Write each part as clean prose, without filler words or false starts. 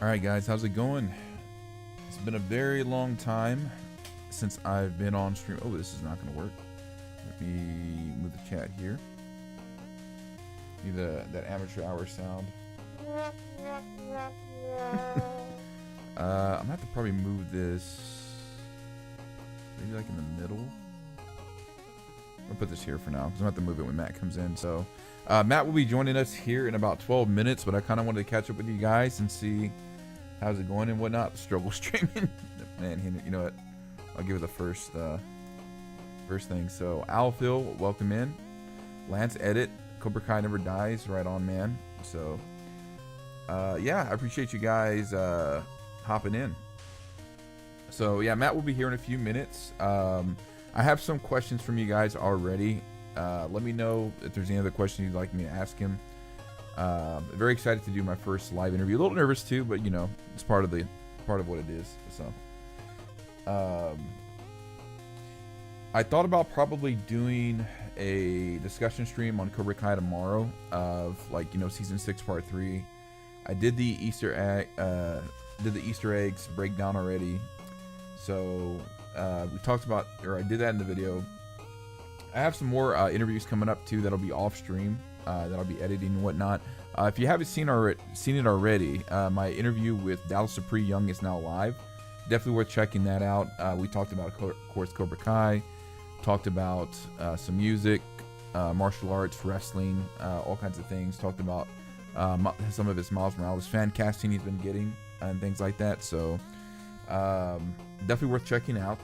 Alright guys, how's it going? It's been a very long time since I've been on stream. Oh, this is not going to work. Let me move the chat here. Need that amateur hour sound. I'm going to have to probably move this maybe like in the middle. I'll put this here for now because I'm going to have to move it when Matt comes in. So Matt will be joining us here in about 12 minutes, but I kind of wanted to catch up with you guys and see how's it going and whatnot. Struggle streaming. Man, Henry, you know what? I'll give it the first thing. So Alphil, welcome in. Lance Edit, Cobra Kai never dies. Right on, man. So yeah, I appreciate you guys hopping in. So yeah, Matt will be here in a few minutes. I have some questions from you guys already. Let me know if there's any other questions you'd like me to ask him. Very excited to do my first live interview. A little nervous too, but you know, it's part of what it is. So I thought about probably doing a discussion stream on Cobra Kai tomorrow of, like, you know, season 6 part 3. I did the Easter eggs breakdown already. So we talked about, or I did that in the video. I have some more interviews coming up too that'll be off stream, that I'll be editing and whatnot. If you haven't seen it already, my interview with Dallas Dupree Young is now live. Definitely worth checking that out. We talked about, of course, Cobra Kai, talked about some music, martial arts, wrestling, all kinds of things. Talked about some of his Miles Morales fan casting he's been getting and things like that. So definitely worth checking out.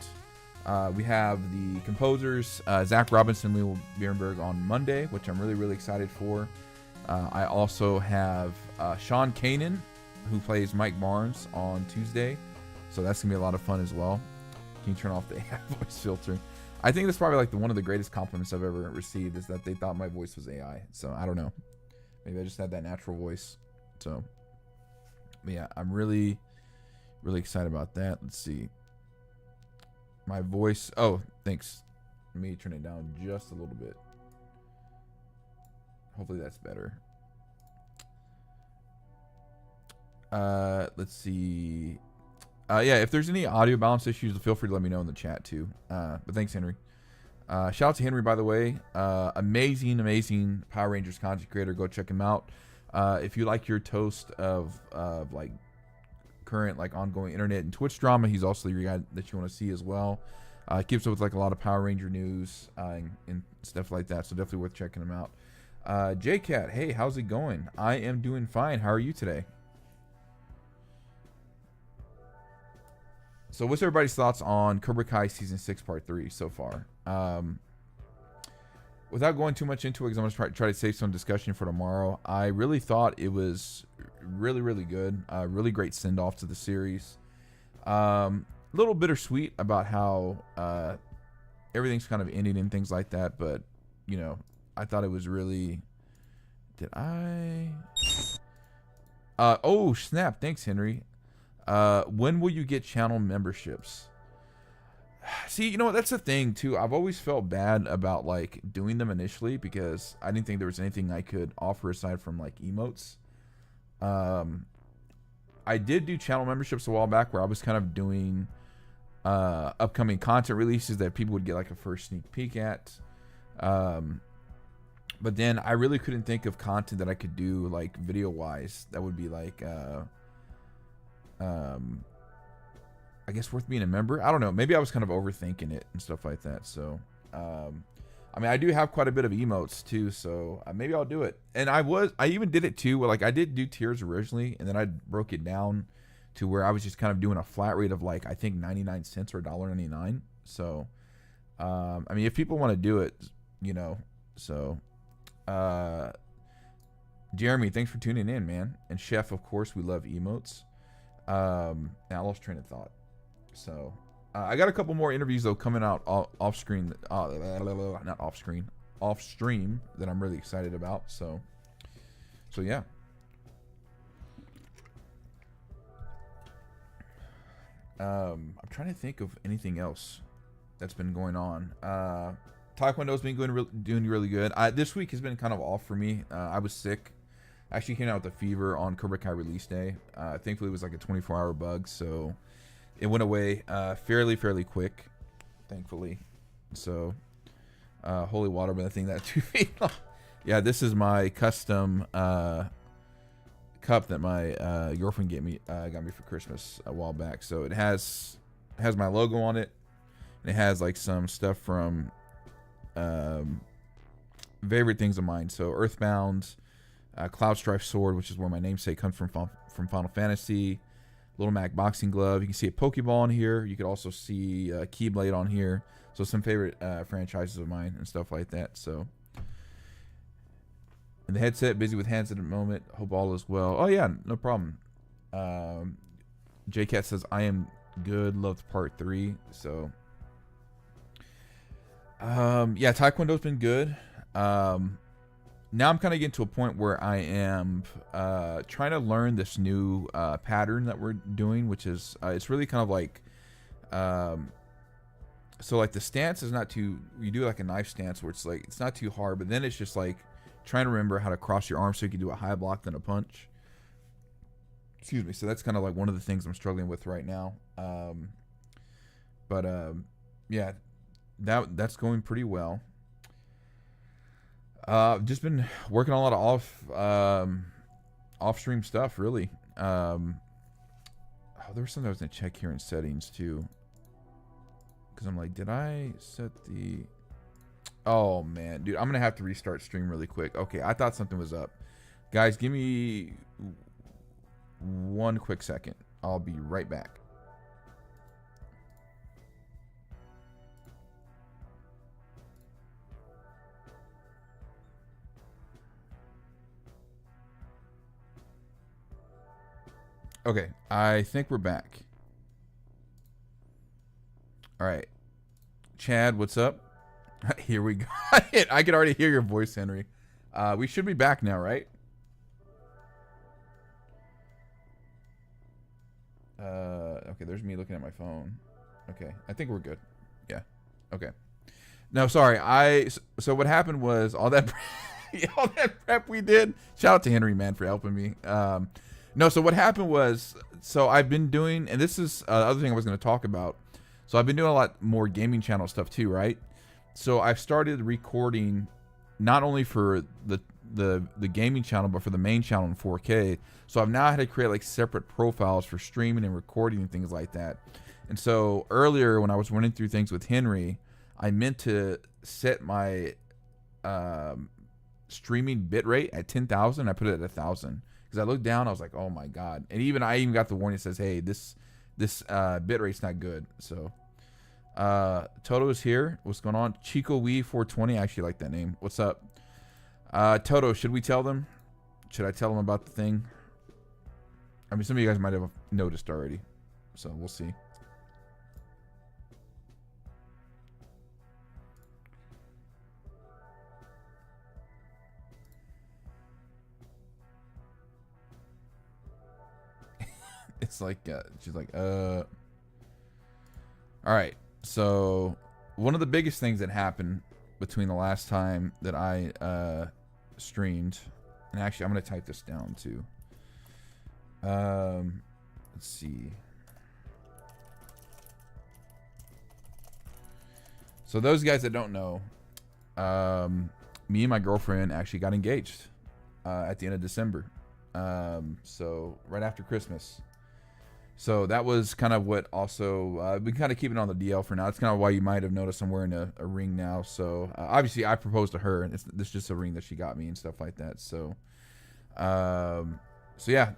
We have the composers, Zach Robinson, Leo Bierenberg on Monday, which I'm really excited for. I also have Sean Kanan, who plays Mike Barnes, on Tuesday. So that's going to be a lot of fun as well. Can you turn off the AI voice filter? I think that's probably like one of the greatest compliments I've ever received, is that they thought my voice was AI. So I don't know. Maybe I just had that natural voice. So, but yeah, I'm really excited about that. Let's see. My voice. Oh, thanks. Let me turn it down just a little bit. Hopefully that's better. Let's see. Yeah, if there's any audio balance issues, feel free to let me know in the chat too. But thanks, Henry. Shout out to Henry, by the way. Amazing Power Rangers content creator. Go check him out. If you like your toast of like current, like, ongoing internet and Twitch drama, he's also your guy that you want to see as well. Keeps up with like a lot of Power Ranger news and stuff like that. So definitely worth checking him out. JCat, hey, how's it going? I am doing fine. How are you today? So what's everybody's thoughts on Cobra Kai Season 6 Part 3 so far? Without going too much into it, because I'm going to try to save some discussion for tomorrow, I really thought it was really good. Really great send-off to the series. A little bittersweet about how everything's kind of ending and things like that, but, you know, I thought it was really... Did I... oh, snap. Thanks, Henry. When will you get channel memberships? See, you know what? That's the thing too. I've always felt bad about like doing them initially because I didn't think there was anything I could offer aside from like emotes. I did do channel memberships a while back where I was kind of doing upcoming content releases that people would get like a first sneak peek at. But then I really couldn't think of content that I could do like video wise that would be like I guess worth being a member. I don't know. Maybe I was kind of overthinking it and stuff like that. So, I mean, I do have quite a bit of emotes too. So maybe I'll do it. And I even did it too. Where, like, I did do tiers originally, and then I broke it down to where I was just kind of doing a flat rate of like, I think 99 cents or $1.99. So, I mean, if people want to do it, you know, so, Jeremy, thanks for tuning in, man. And Chef, of course, we love emotes. Now I lost train of thought. So I got a couple more interviews though coming out off screen, not off screen, off stream, that I'm really excited about. So yeah. I'm trying to think of anything else that's been going on. Taekwondo's been doing really good. This week has been kind of off for me. I was sick Actually came out with a fever on Cobra Kai release day. Thankfully, it was like a 24-hour bug, so it went away fairly quick, thankfully. So, holy water, but I think that 2 feet long. Yeah, this is my custom cup that my girlfriend got me for Christmas a while back. So it has my logo on it, and it has like some stuff from favorite things of mine. So Earthbound, Cloud Strife sword, which is where my namesake comes from Final Fantasy. Little Mac boxing glove. You can see a Pokeball on here. You could also see a Keyblade on here. So some favorite franchises of mine and stuff like that. So, and the headset, busy with hands at the moment. Hope all is well. Oh yeah, no problem. JCat says I am good. Loved part 3. So, yeah, Taekwondo's been good. Now I'm kind of getting to a point where I am trying to learn this new pattern that we're doing, which is it's really kind of like so like the stance is not too, you do like a knife stance where it's like it's not too hard, but then it's just like trying to remember how to cross your arms so you can do a high block then a punch. Excuse me. So that's kind of like one of the things I'm struggling with right now. Yeah, that's going pretty well. Just been working on a lot of off stream stuff, really. Oh, there was something I was gonna check here in settings too, because I'm like, did I set the? Oh man, dude, I'm gonna have to restart stream really quick. Okay, I thought something was up. Guys, give me 1 quick second. I'll be right back. Okay, I think we're back. All right, Chad, what's up? Here we go. I could already hear your voice, Henry. We should be back now, right? Okay, there's me looking at my phone. Okay, I think we're good. Yeah. Okay. No, sorry. So what happened was all that all that prep we did. Shout out to Henry, man, for helping me. No, so what happened was, so I've been doing, and this is the other thing I was going to talk about. So I've been doing a lot more gaming channel stuff too, right? So I've started recording not only for the gaming channel, but for the main channel in 4K. So I've now had to create like separate profiles for streaming and recording and things like that. And so earlier when I was running through things with Henry, I meant to set my streaming bitrate at 10,000. I put it at 1,000. Because I looked down, I was like, oh my god. And I even got the warning that says, hey, this bitrate's not good. So Toto is here. What's going on? Chico Wee 420. I actually like that name. What's up? Toto, should we tell them? Should I tell them about the thing? I mean, some of you guys might have noticed already. So we'll see. It's like, she's like, all right. So one of the biggest things that happened between the last time that I streamed, and actually I'm going to type this down too. Let's see. So those guys that don't know, me and my girlfriend actually got engaged at the end of December. So right after Christmas. So that was kind of what also, we kind of keep it on the DL for now. That's kind of why you might have noticed I'm wearing a ring now. So obviously I proposed to her, and this is just a ring that she got me and stuff like that. So, so yeah,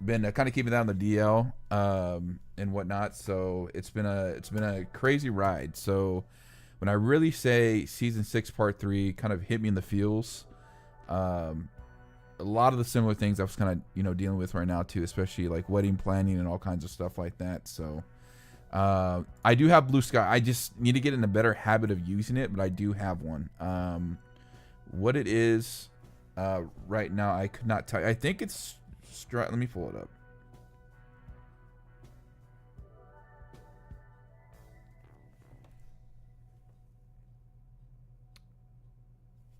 been kind of keeping that on the DL and whatnot. So it's been a crazy ride. So when I really say season 6 part 3 kind of hit me in the feels, a lot of the similar things I was kind of, dealing with right now too, especially like wedding planning and all kinds of stuff like that. So I do have Blue Sky. I just need to get in a better habit of using it, but I do have one. What it is right now, I could not tell you. I think it's let me pull it up.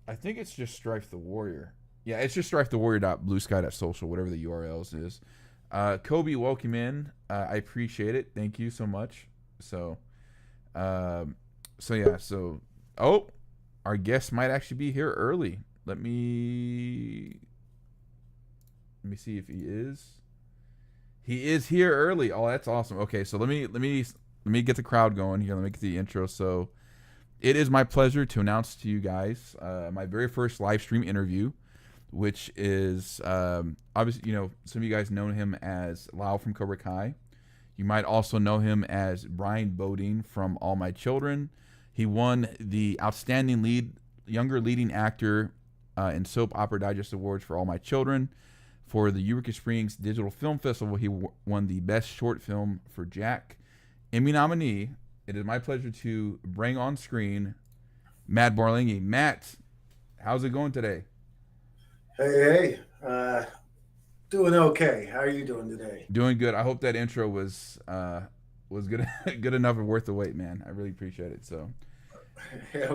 I think it's just Stryfe the Warrior. Yeah, it's just strife.warrior.bluesky.social, whatever the URLs is. Kobe, welcome in. I appreciate it. Thank you so much. So, um, so oh, our guest might actually be here early. Let me see if he is. He is here early. Oh, that's awesome. Okay, so let me get the crowd going here. Let me get the intro. So, it is my pleasure to announce to you guys my very first live stream interview, which is obviously, some of you guys know him as Lyle from Cobra Kai. You might also know him as Brian Bodine from All My Children. He won the Outstanding Younger Leading Actor in Soap Opera Digest Awards for All My Children. For the Eureka Springs Digital Film Festival, he won the Best Short Film for Jack. Emmy nominee. It is my pleasure to bring on screen Matt Borlenghi. Matt, how's it going today? Hey, doing okay. How are you doing today? Doing good. I hope that intro was good good enough and worth the wait, man. I really appreciate it. So It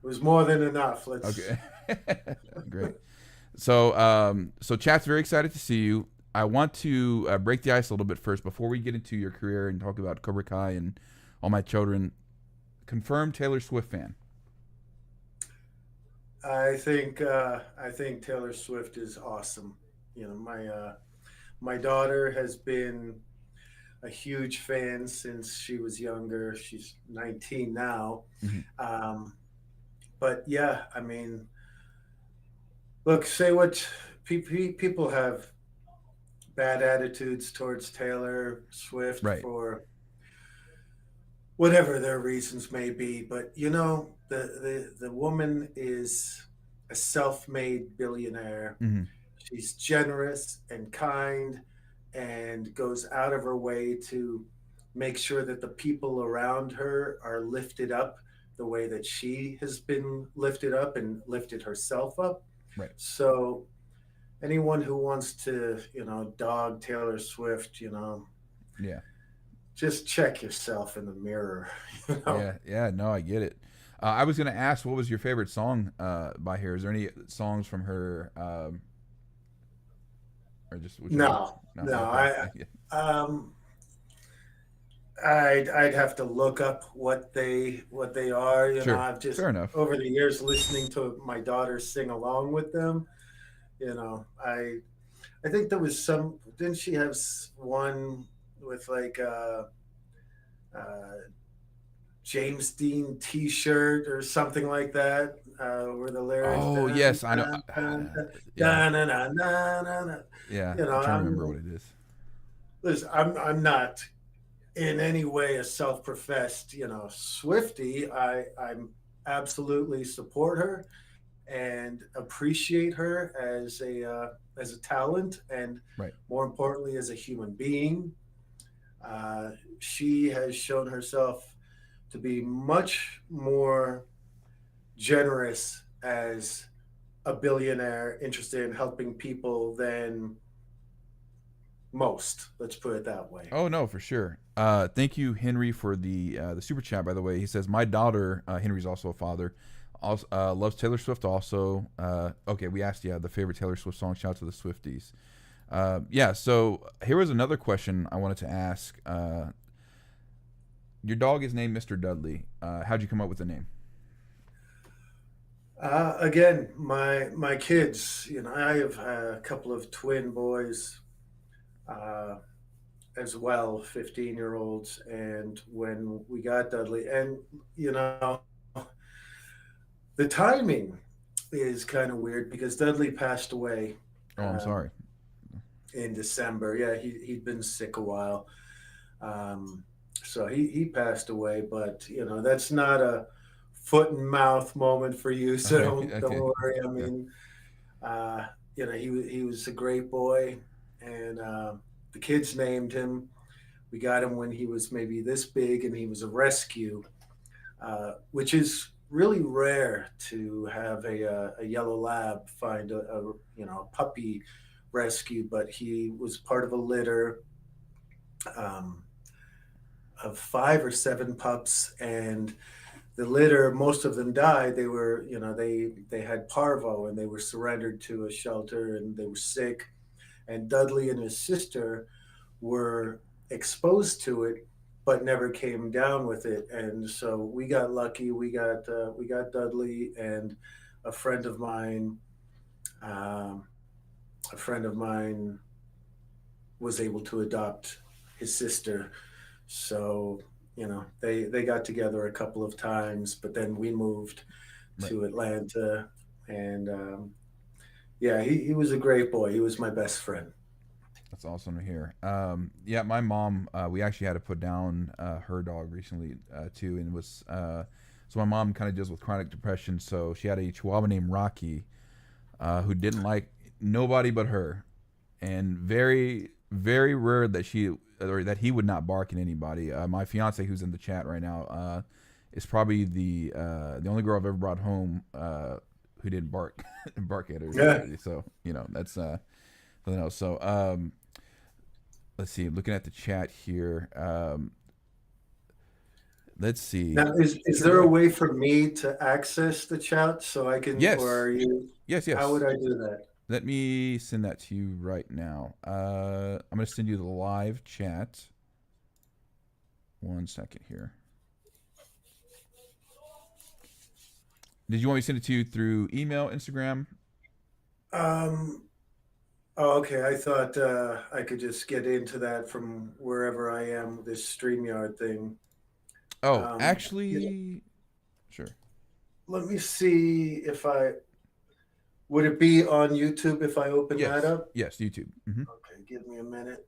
was more than enough. Let's. okay, great. So chat's very excited to see you. I want to break the ice a little bit first before we get into your career and talk about Cobra Kai and All My Children. Confirmed Taylor Swift fan. I think Taylor Swift is awesome. My daughter has been a huge fan since she was younger. She's 19 now. Mm-hmm. Um, but yeah, I mean, look, say what people have bad attitudes towards Taylor Swift Right. for whatever their reasons may be. But the woman is a self-made billionaire. Mm-hmm. She's generous and kind and goes out of her way to make sure that the people around her are lifted up the way that she has been lifted up and lifted herself up. Right. So anyone who wants to, dog Taylor Swift, Yeah. just check yourself in the mirror, you know. Yeah. Yeah. No, I get it. I was gonna ask, what was your favorite song by her? Is there any songs from her, or just whichever? No, No. no, Okay. um, I'd have to look up what they are. Sure. I've just Fair enough. over the years listening to my daughter sing along with them. I think there was some. Didn't she have one with like uh, James Dean T-shirt or something like that, where the lyrics Oh dun, yes, I know. dun, dun, dun, Yeah. dun, dun, dun, dun, dun, dun. Yeah. You know, I'm trying to remember I'm what it is. listen, I'm not in any way a self-professed, Swifty. I'm absolutely support her and appreciate her as a talent and Right. more importantly as a human being. She has shown herself to be much more generous as a billionaire interested in helping people than most. Let's put it that way. Oh no, for sure. Thank you, Henry, for the super chat. By the way, he says my daughter, Henry's also a father, also loves Taylor Swift. Also, okay, we asked the favorite Taylor Swift song. Shout out to the Swifties. Yeah. So here was another question I wanted to ask. Your dog is named Mr. Dudley. How'd you come up with the name? Again, my kids. I have a couple of twin boys, uh, as well, 15-year-olds. And when we got Dudley, and the timing is kind of weird because Dudley passed away Oh, I'm um, sorry. in December. Yeah, he'd been sick a while. Um, so he passed away, but that's not a foot and mouth moment for you. So Okay. don't Okay. worry. I Yeah. mean, he was a great boy, and the kids named him. We got him when he was maybe this big, and he was a rescue, which is really rare to have a yellow lab find a puppy rescue. But he was part of a litter um, of 5 or 7 pups, and the litter, most of them died. They were, they had parvo and they were surrendered to a shelter and they were sick. And Dudley and his sister were exposed to it, but never came down with it. And so we got lucky. We got Dudley, and a friend of mine, um, a friend of mine was able to adopt his sister. So they got together a couple of times, but then we moved Right. to Atlanta, and yeah, he was a great boy. He was my best friend. That's awesome to hear. Yeah, my mom, we actually had to put down her dog recently too, and it was so my mom kind of deals with chronic depression, so she had a Chihuahua named Rocky, who didn't like nobody but her, and very very rare that she or that he would not bark at anybody. My fiance, who's in the chat right now, is probably the only girl I've ever brought home who didn't bark bark at her. Yeah. So that's something else. So let's see. Looking at the chat here. Let's see. Now, is Sure, go there a ahead. way for me to access the chat so I can, or Yes, are you? yes, How would yes. I do that? Let me send that to you right now. I'm gonna send you the live chat. One second here. Did you want me to send it to you through email, Instagram? Um. Oh, okay. I thought I could just get into that from wherever I am. This Streamyard thing. Oh, Um. You know, actually, sure. let me see if I would it be on YouTube if I open that Yes, up. yes, YouTube. Hmm. Okay, give me a minute.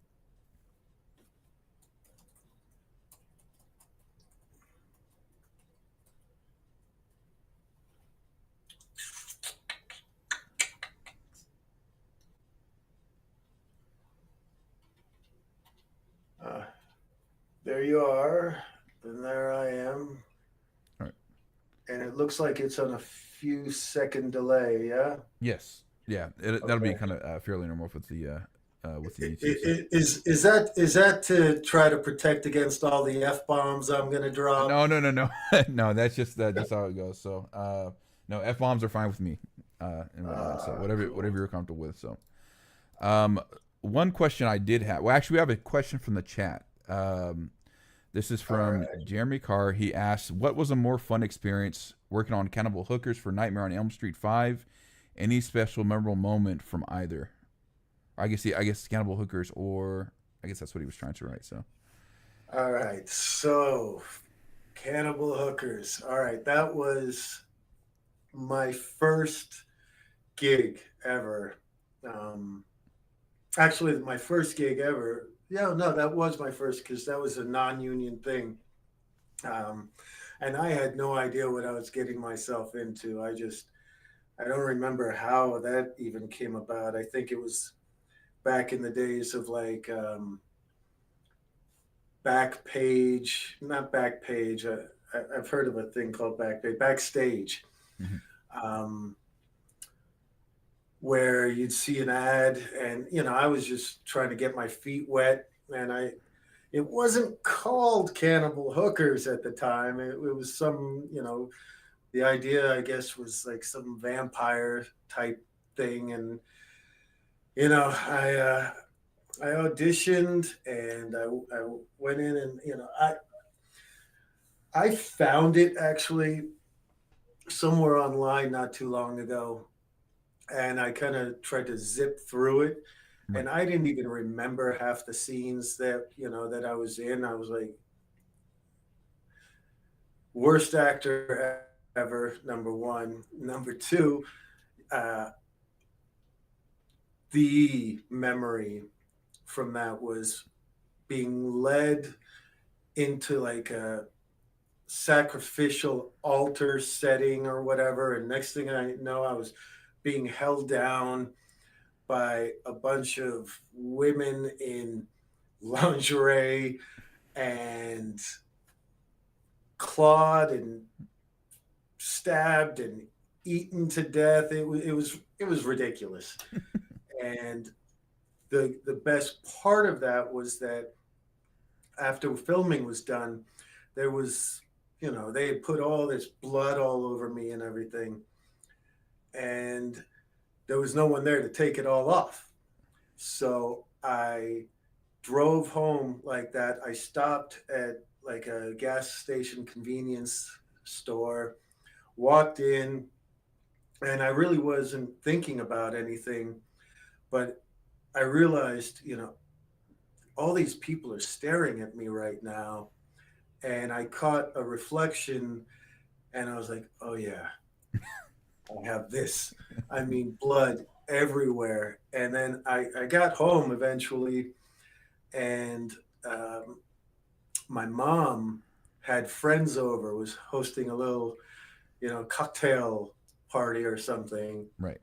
Uh, there you are, and there I am, All right. and it looks like it's on a few second delay. Yeah. Yes. Yeah. That'll be Okay. kind of fairly normal with the YouTube. So Is that to try to protect against all the f bombs I'm gonna drop? no, no, no, no, no. That's just how it goes. So no, f bombs are fine with me, and whatnot. So whatever Cool. you're comfortable with. So um, one question I did have. Well, actually, we have a question from the chat. This is All from right. Jeremy Carr. He asks, "What was a more fun experience working on Cannibal Hookers for Nightmare on Elm Street 5? Any special memorable moment from either?" I guess Cannibal Hookers, or I guess that's what he was trying to write. So All right. So, Cannibal Hookers. All right. That was my first gig ever. Um, Actually, my first gig ever. Yeah, no, that was my first because that was a non-union thing. Um, and I had no idea what I was getting myself into. I don't remember how that even came about. I think it was back in the days of like Backpage, not Backpage. I've heard of a thing called Backpage, Backstage, mhm. um, where you'd see an ad, and I was just trying to get my feet wet, and it wasn't called Cannibal Hookers at the time. It was some, the idea, I guess, was like some vampire type thing, and you know, I auditioned and I went in, and I found it actually somewhere online not too long ago, and I kind of tried to zip through it, Right. and I didn't even remember half the scenes that that I was in. I was like, worst actor ever, number one. Number two, uh, the memory from that was being led into like a sacrificial altar setting or whatever. And next thing I know, I was being held down by a bunch of women in lingerie and clawed and stabbed and eaten to death. It was ridiculous. And the best part of that was that after filming was done, there was they had put all this blood all over me and everything, and there was no one there to take it all off. So I drove home like that. I stopped at like a gas station convenience store, walked in, and I really wasn't thinking about anything, but I realized, all these people are staring at me right now. And I caught a reflection and I was like, oh, yeah, I have this. I mean, blood everywhere. And then I got home eventually, and um, my mom had friends over, was hosting a little, cocktail party or something. Right.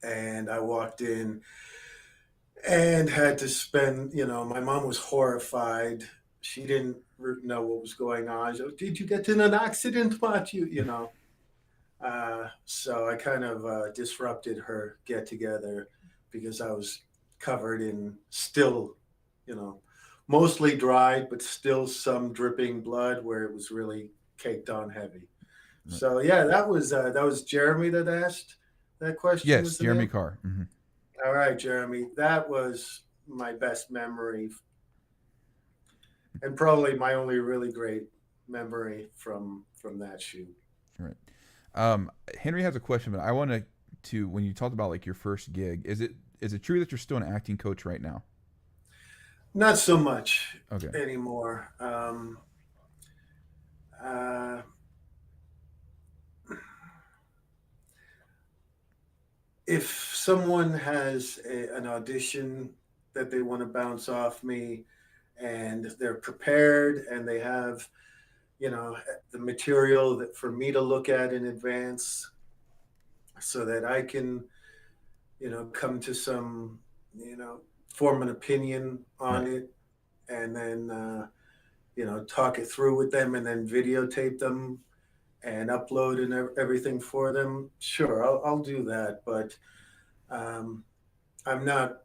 And I walked in and had to spend, my mom was horrified. She didn't know what was going on. She said, did you get in an accident, Matthew? So I kind of disrupted her get together because I was covered in still, you know, mostly dried, but still some dripping blood where it was really caked on heavy. Right. So yeah, that was Jeremy that asked that question. Yes, Was the Jeremy name? Carr. All right, Jeremy. That was my best memory, and probably my only really great memory from that shoot. Right. Henry has a question, but I want to when you talked about like your first gig, is it true that you're still an acting coach right now? Not so much Okay. anymore. Uh, if someone has an audition that they want to bounce off me, and they're prepared and they have, you know, the material that for me to look at in advance, so that I can, come to some, form an opinion on Right. it, and then talk it through with them, and then videotape them and upload and everything for them. Sure, I'll do that, but um, I'm not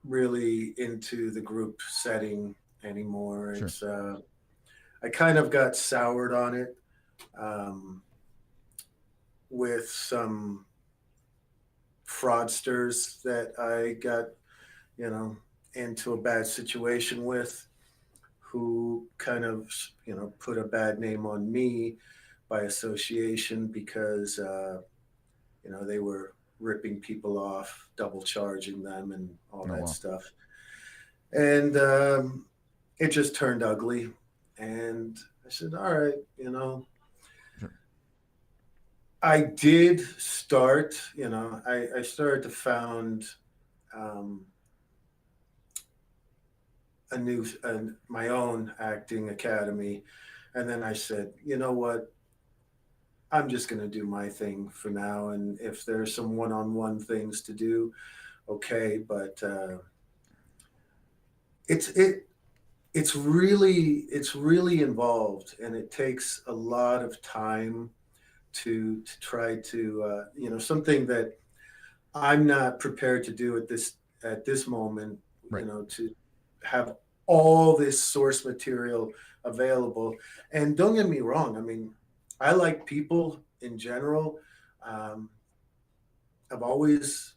really into the group setting anymore. Sure. It's I kind of got soured on it, um, with some fraudsters that I got, you know, into a bad situation with, who kind of, put a bad name on me by association because, they were ripping people off, double charging them, and all Oh that wow. stuff. And it just turned ugly. And I said, all right, Sure. I did start, I started to found um, my own acting academy. And then I said, you know what? I'm just going to do my thing for now. And if there's some one-on-one things to do, okay. But it's it it's really involved, and it takes a lot of time to try to, something that I'm not prepared to do at this moment, Right. to have all this source material available. And don't get me wrong, I mean, I like people in general. Um, I've always,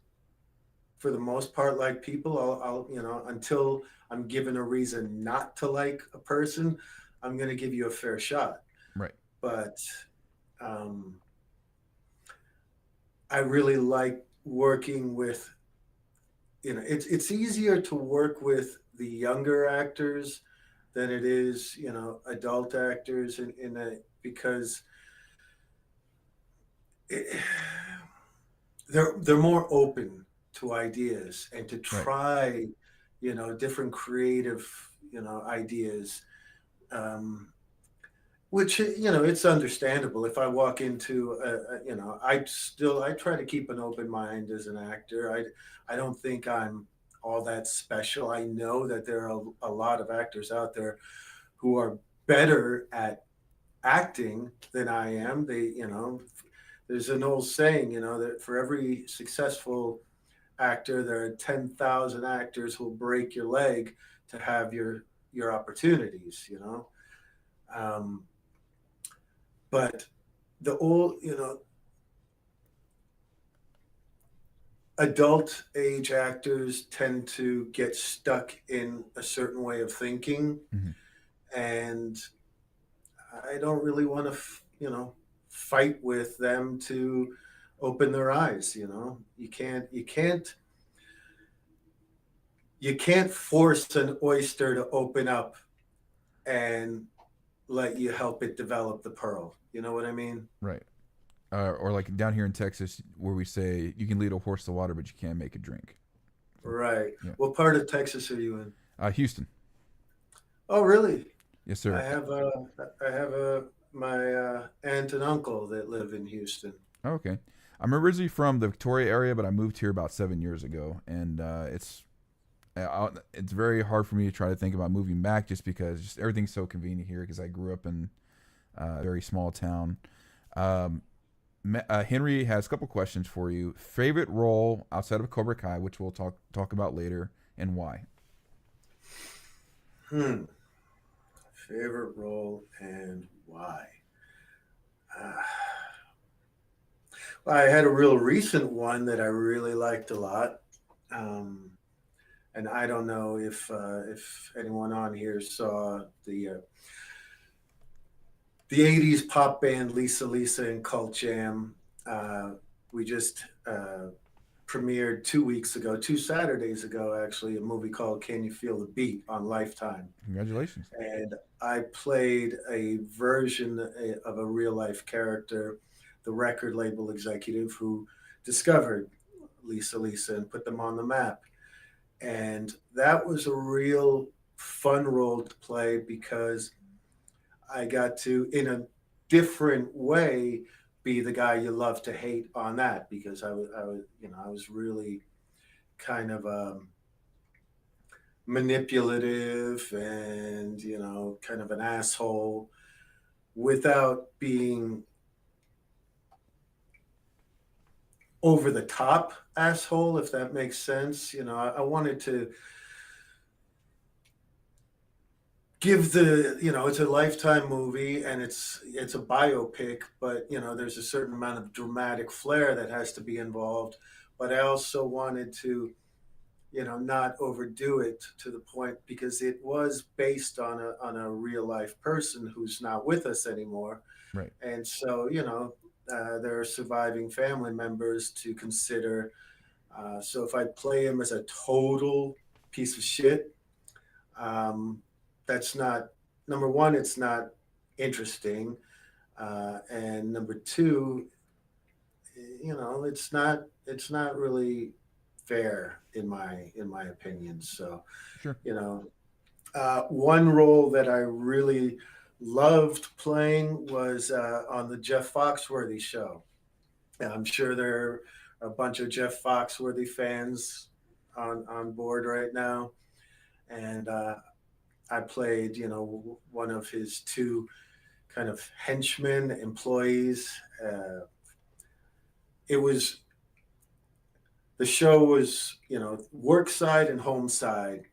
for the most part, like people. I'll, until I'm given a reason not to like a person, I'm going to give you a fair shot. Right. But um, I really like working with, it's easier to work with the younger actors than it is, adult actors, because it, they're more open to ideas and to Right. try, different creative, ideas. Um, which, it's understandable. If I walk into I try to keep an open mind as an actor. I don't think I'm all that special. I know that there are a lot of actors out there who are better at acting than I am. There's an old saying, that for every successful actor, there are 10,000 actors who will break your leg to have your opportunities. Um, but the old, adult age actors tend to get stuck in a certain way of thinking, Hmm. and I don't really want to, fight with them to open their eyes. You can't force an oyster to open up and let you help it develop the pearl. You know what I mean? Right. Or like down here in Texas, where we say you can lead a horse to water, but you can't make it drink. So, Right. yeah. What part of Texas are you in? Houston. Oh, really? Yes, I sir. have a, I have a my aunt and uncle that live in Houston. Oh, okay. I'm originally from the Victoria area, but I moved here about 7 years ago, and it's very hard for me to try to think about moving back just because just everything's so convenient here because I grew up in a very small town. Um, Henry has a couple questions for you. Favorite role outside of Cobra Kai, which we'll talk about later, and why? Hmm. Favorite role and why? Uh, well, I had a real recent one that I really liked a lot. Um, and I don't know if anyone on here saw the '80s pop band Lisa Lisa and Cult Jam. Uh, we just premiered 2 weeks ago, 2 Saturdays ago, actually, a movie called "Can You Feel the Beat" on Lifetime, Congratulations. and I played a version of a real life character, the record label executive who discovered Lisa Lisa and put them on the map. And that was a real fun role to play because I got to, in a different way, be the guy you love to hate on that because I was really kind of manipulative and kind of an asshole without being over the top asshole, if that makes sense. I wanted to give it's a Lifetime movie and it's a biopic, but there's a certain amount of dramatic flair that has to be involved. But I also wanted to not overdo it to the point because it was based on a real life person who's not with us anymore, Right. and so there are surviving family members to consider. So if I play him as a total piece of shit, um, that's not number one. It's not interesting, and number two, it's not really fair in my opinion. So Sure. you know, one role that I really loved playing was on the Jeff Foxworthy show. And I'm sure there are a bunch of Jeff Foxworthy fans on board right now, and I played one of his two kind of henchmen employees. It was the show was work side and home side,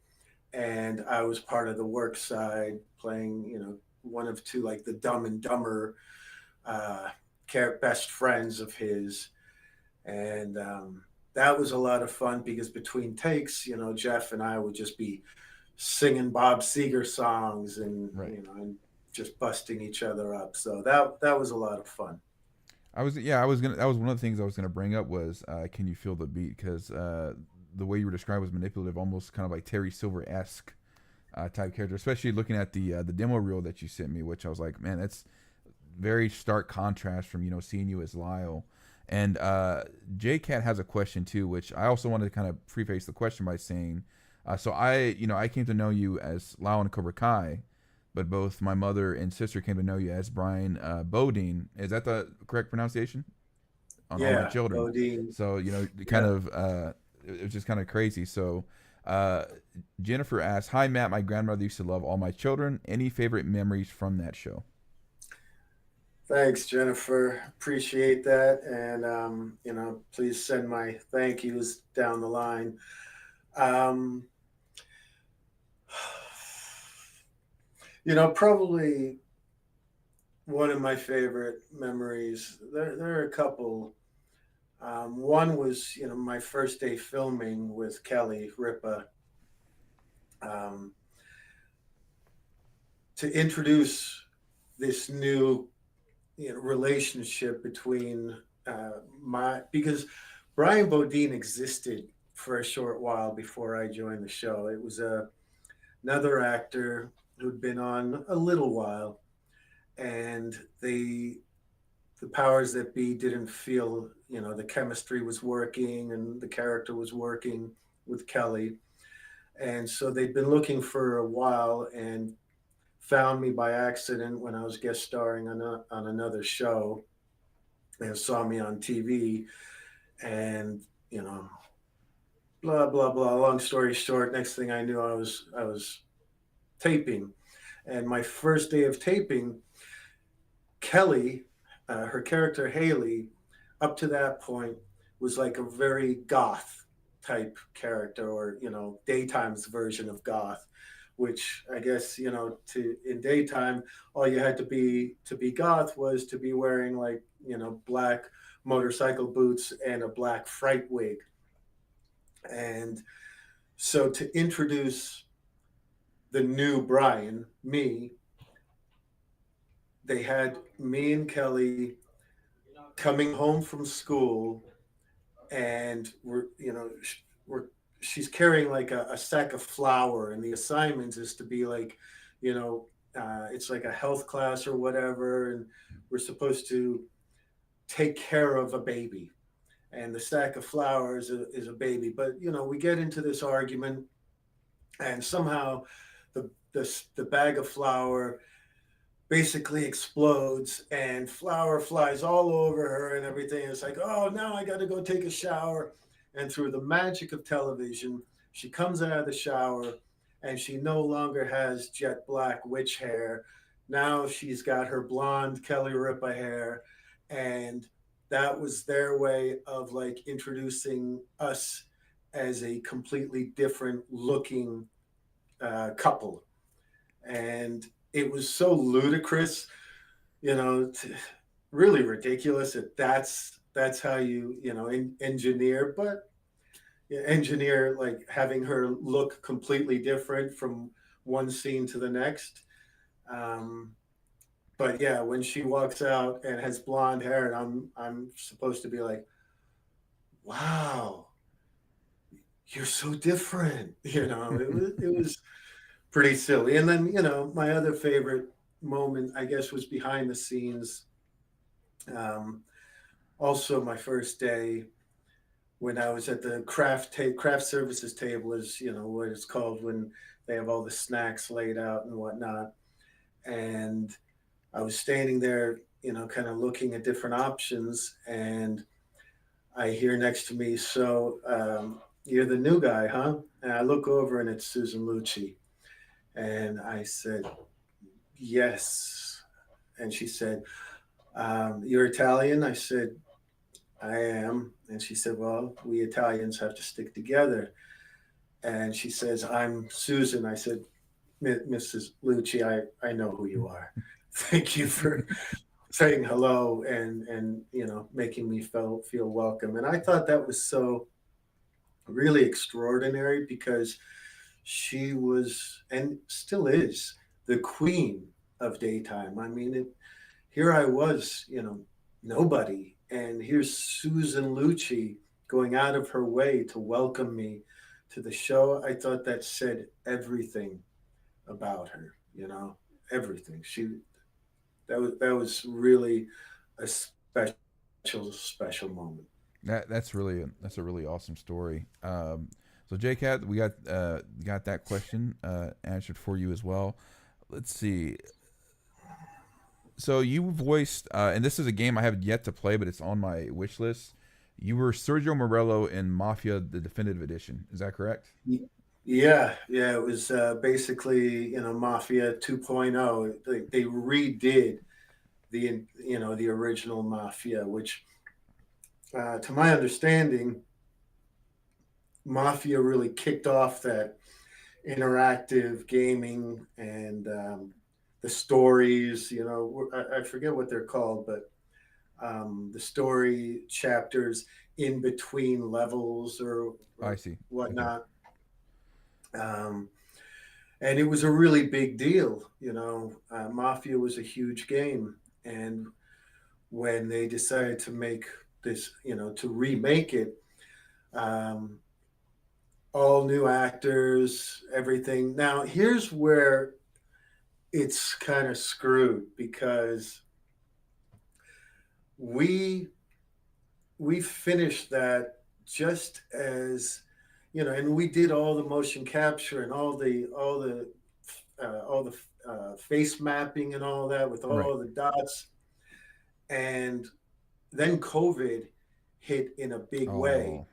and I was part of the work side playing one of two, like the Dumb and Dumber uh, best friends of his, and that was a lot of fun because between takes, Jeff and I would just be singing Bob Seger songs and Right. and just busting each other up. So that was a lot of fun. I was gonna. That was one of the things I was gonna bring up was, can you feel the beat? Because the way you were described was manipulative, almost kind of like Terry Silver esque type character. Especially looking at the demo reel that you sent me, which I was like, man, that's very stark contrast from seeing you as Lyle. And J Cat has a question too, which I also wanted to kind of preface the question by saying, so I came to know you as Lyle and Cobra Kai, but both my mother and sister came to know you as Brian Bodine. Is that the correct pronunciation? On All My Yeah, Children. Bodine. So kind Yeah. of it was just kind of crazy. So uh, Jennifer asked, "Hi Matt, my grandmother used to love All My Children. Any favorite memories from that show?" Thanks, Jennifer. Appreciate that. And, please send my thank yous down the line. Um, probably one of my favorite memories. There are a couple. One was, my first day filming with Kelly Ripa, um, to introduce this new, relationship between my because Brian Bodine existed for a short while before I joined the show. It was another actor who'd been on a little while, and the powers that be didn't feel, the chemistry was working and the character was working with Kelly. And so they'd been looking for a while and found me by accident when I was guest starring on another show, and saw me on TV. And, blah, blah, blah. Long story short, next thing I knew, I was taping. And my first day of taping, Kelly, her character Haley, up to that point was like a very goth type character, or daytime's version of goth, which I guess, to in daytime, all you had to be goth was to be wearing, like, black motorcycle boots and a black fright wig. And so to introduce the new Brian, me, they had me and Kelly coming home from school, and we're she's carrying like a sack of flour, and the assignment is to be like, you know it's like a health class or whatever, and we're supposed to take care of a baby, and the sack of flour is a baby. But we get into this argument, and somehow the bag of flour basically explodes, and flour flies all over her and everything. It's like, oh, now I got to go take a shower. And through the magic of television, she comes out of the shower, and she no longer has jet black witch hair. Now she's got her blonde Kelly Ripa hair. And that was their way of like introducing us as a completely different looking couple. And it was so ludicrous, really ridiculous that's how engineer, but engineer like having her look completely different from one scene to the next. Um, but yeah, when she walks out and has blonde hair, and I'm supposed to be like, wow, you're so different. It was pretty silly. And then, my other favorite moment, I guess, was behind the scenes. Um, Also, my first day when I was at the craft services table, is what it's called when they have all the snacks laid out and whatnot. And I was standing there, kind of looking at different options, and I hear next to me, so you're the new guy, huh? And I look over, and it's Susan Lucci. And I said, yes. And she said, you're Italian? I said, I am. And she said, well, we Italians have to stick together. And she says, I'm Susan. I said, Mrs. Lucci, I know who you are. Thank you for saying hello, and making me feel welcome. And I thought that was so really extraordinary, because she was, and still is, the queen of daytime. I mean, here I was, nobody, and here's Susan Lucci going out of her way to welcome me to the show. I thought that said everything about her, everything. That was really a special moment. That's a really awesome story. So JCat, we got that question answered for you as well. Let's see. So you voiced, and this is a game I have yet to play, but it's on my wish list. You were Sergio Morello in Mafia, the definitive edition. Is that correct? Yeah, yeah, it was basically, Mafia 2.0. They redid the original Mafia, which, to my understanding, Mafia really kicked off that interactive gaming and the stories, I forget what they're called, but the story chapters in between levels I or see. Okay. whatnot. Um, and it was a really big deal. Mafia was a huge game. And when they decided to make this, to remake it, um, all new actors, everything. Now, here's where it's kind of screwed because we we finished that just as and we did all the motion capture and all the face mapping and all that with Right. all the dots, and then COVID hit in a big way, Oh,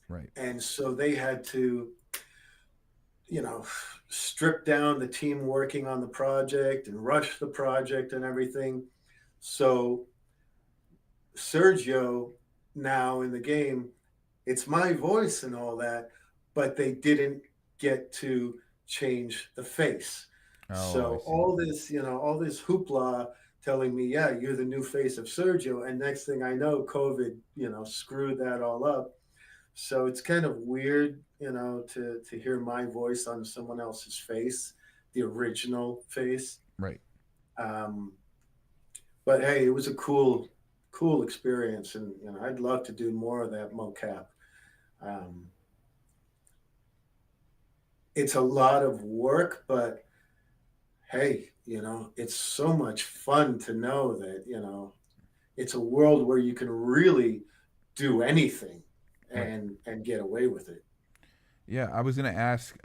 right. and so they had to you know strip down the team working on the project and rush the project and everything. So Sergio, now in the game, it's my voice and all that, but they didn't get to change the face. Oh, I So see. all this hoopla telling me, yeah, you're the new face of Sergio, and next thing I know, COVID, screwed that all up. So it's kind of weird, to hear my voice on someone else's face, the original face. Right. Um, but hey, it was a cool experience, and I'd love to do more of that mocap. Um, it's a lot of work, but hey, it's so much fun to know that it's a world where you can really do anything Right. and get away with it. Yeah, I was gonna ask.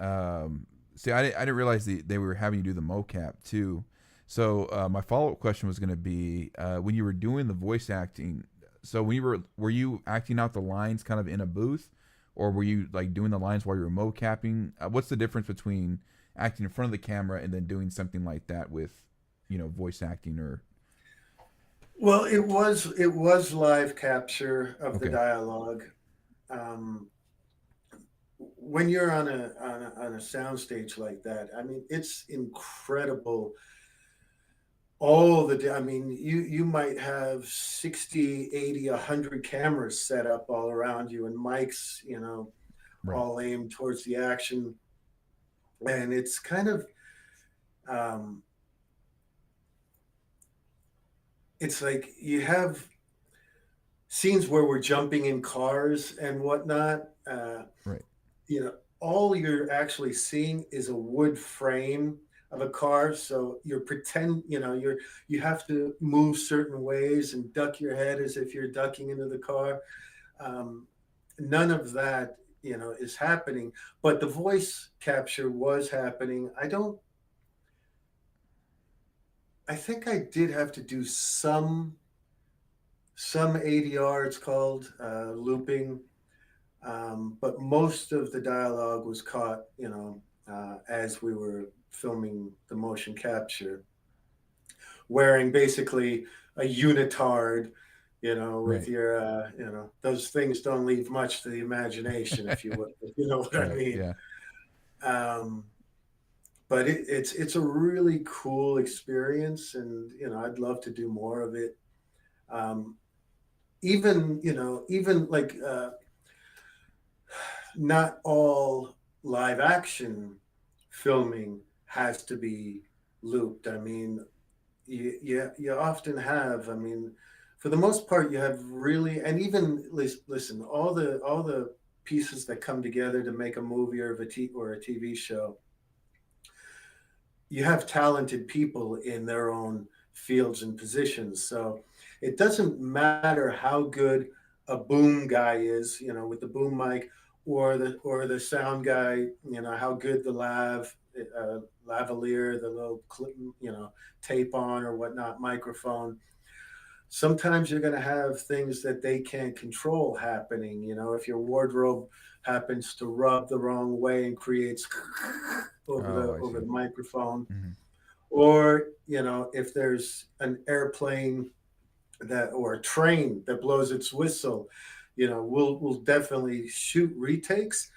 See, I didn't realize they were having you do the mocap too. So my follow up question was gonna be when you were doing the voice acting. So when you were you acting out the lines kind of in a booth, or were you like doing the lines while you were mocapping? What's the difference between acting in front of the camera and then doing something like that with, voice acting or? Well, it was live capture of the Okay. dialogue. Um, when you're on a soundstage like that, I mean, it's incredible. I mean, you might have 60, 80, 100 cameras set up all around you and mics, Right. all aimed towards the action. And it's kind of, um, it's like you have scenes where we're jumping in cars and whatnot. Right. All you're actually seeing is a wood frame of a car. So you have to move certain ways and duck your head as if you're ducking into the car. Um, None of that, is happening, but the voice capture was happening. I think I did have to do some ADR, it's called, looping, but most of the dialogue was caught, as we were filming the motion capture, wearing basically a unitard, with Right. your, those things don't leave much to the imagination, if you know what I Right. mean. Yeah. Um, but it's a really cool experience, and I'd love to do more of it. Um, even like not all live action filming has to be looped. I mean, you often have. I mean, for the most part, you have really, and even listen, all the pieces that come together to make a movie or a TV show. You have talented people in their own fields and positions, so it doesn't matter how good a boom guy is, with the boom mic, or the sound guy, how good the lavalier, the little clip, tape on or whatnot microphone. Sometimes you're going to have things that they can't control happening. If your wardrobe happens to rub the wrong way and creates over Oh, the I over see. the microphone, Hmm. or if there's an airplane or a train that blows its whistle, we'll definitely shoot retakes,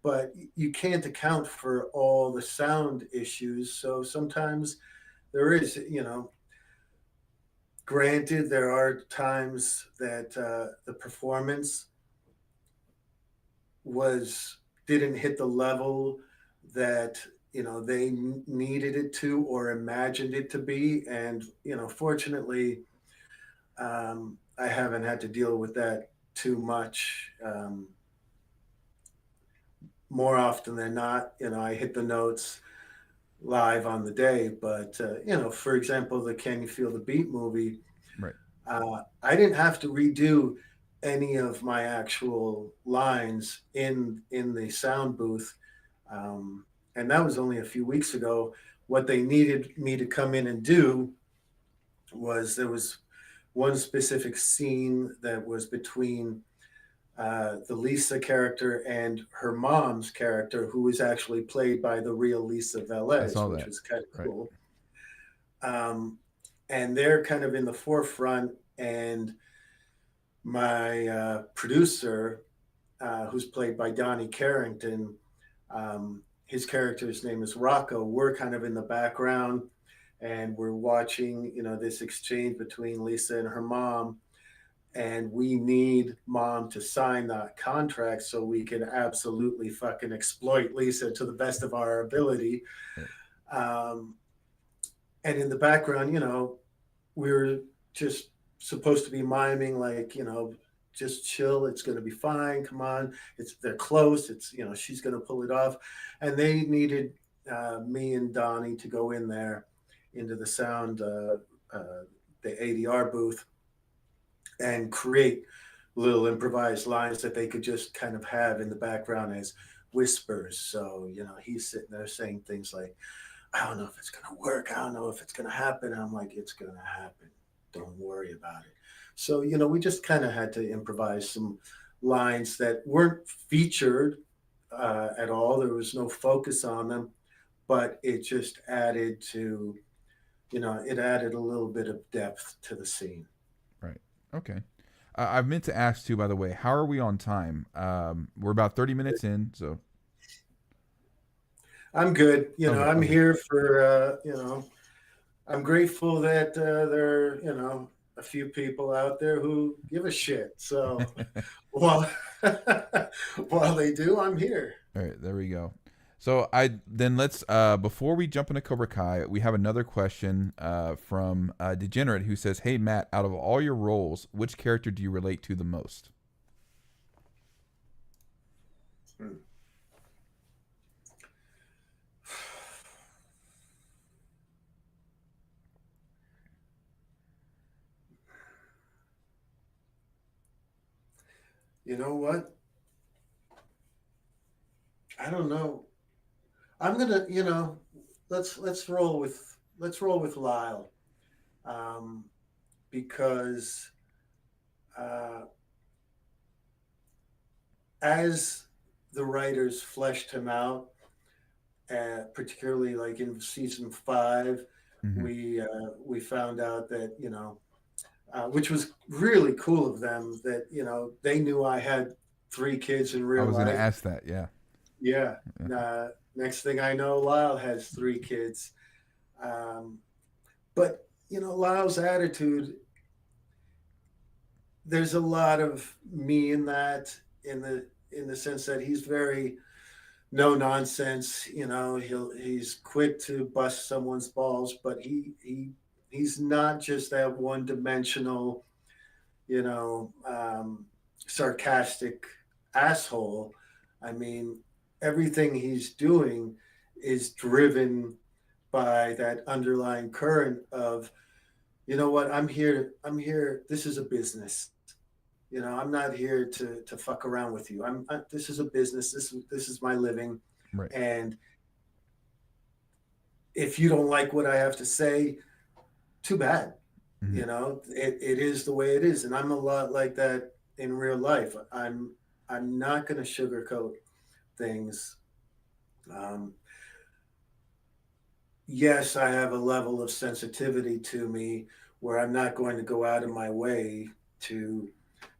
but you can't account for all the sound issues. So sometimes there is, granted, there are times that the performance was didn't hit the level that they needed it to or imagined it to be, and fortunately, I haven't had to deal with that too much. More often than not, I hit the notes live on the day. But for example, the Can You Feel the Beat movie, Right. I didn't have to redo any of my actual lines in the sound booth, and that was only a few weeks ago. What they needed me to come in and do was there was one specific scene that was between the Lisa character and her mom's character, who was actually played by the real Lisa I Velez, saw which that. was kind of Right. cool. And they're kind of in the forefront. And my producer, who's played by Donnie Carrington, his character's name is Rocco. We're kind of in the background, and we're watching, this exchange between Lisa and her mom, and we need mom to sign that contract so we can absolutely fucking exploit Lisa to the best of our ability. Right. Um, and in the background, we were just supposed to be miming, like, just chill. It's going to be fine. Come on. They're close. She's going to pull it off. And they needed me and Donnie to go in there into the sound, the ADR booth, and create little improvised lines that they could just kind of have in the background as whispers. So, he's sitting there saying things like, I don't know if it's going to work. I don't know if it's going to happen. And I'm like, it's going to happen. Don't worry about it. So, we just kind of had to improvise some lines that weren't featured at all. There was no focus on them, but it just added to, it added a little bit of depth to the scene. Right. Okay. I've meant to ask too, by the way, how are we on time? We're about 30 minutes in, so. I'm good. Okay. I'm Okay. here for, I'm grateful that there are, a few people out there who give a shit. So while, while they do, I'm here. All right. There we go. So let's before we jump into Cobra Kai, we have another question from Degenerate, who says, "Hey Matt, out of all your roles, which character do you relate to the most?" Hmm. You know what? I don't know. I'm gonna, let's roll with Lyle, um, because uh, as the writers fleshed him out, particularly like in season 5, Mm-hmm. we found out that, which was really cool of them, that they knew I had 3 kids in I real was gonna life. ask that. Yeah. Yeah. Yeah. Next thing I know, Lyle has 3 kids. Um, but Lyle's attitude, there's a lot of me in that, in the sense that he's very no nonsense. He's quick to bust someone's balls, but he's not just that one dimensional, you know, um, sarcastic asshole. I mean, everything he's doing is driven by that underlying current of, what, I'm here, this is a business. I'm not here to fuck around with you. This is a business. This is my living, Right. and if you don't like what I have to say, too bad. Mm-hmm. It is the way it is, and I'm a lot like that in real life. I'm not going to sugarcoat things. Um, yes, I have a level of sensitivity to me where I'm not going to go out of my way to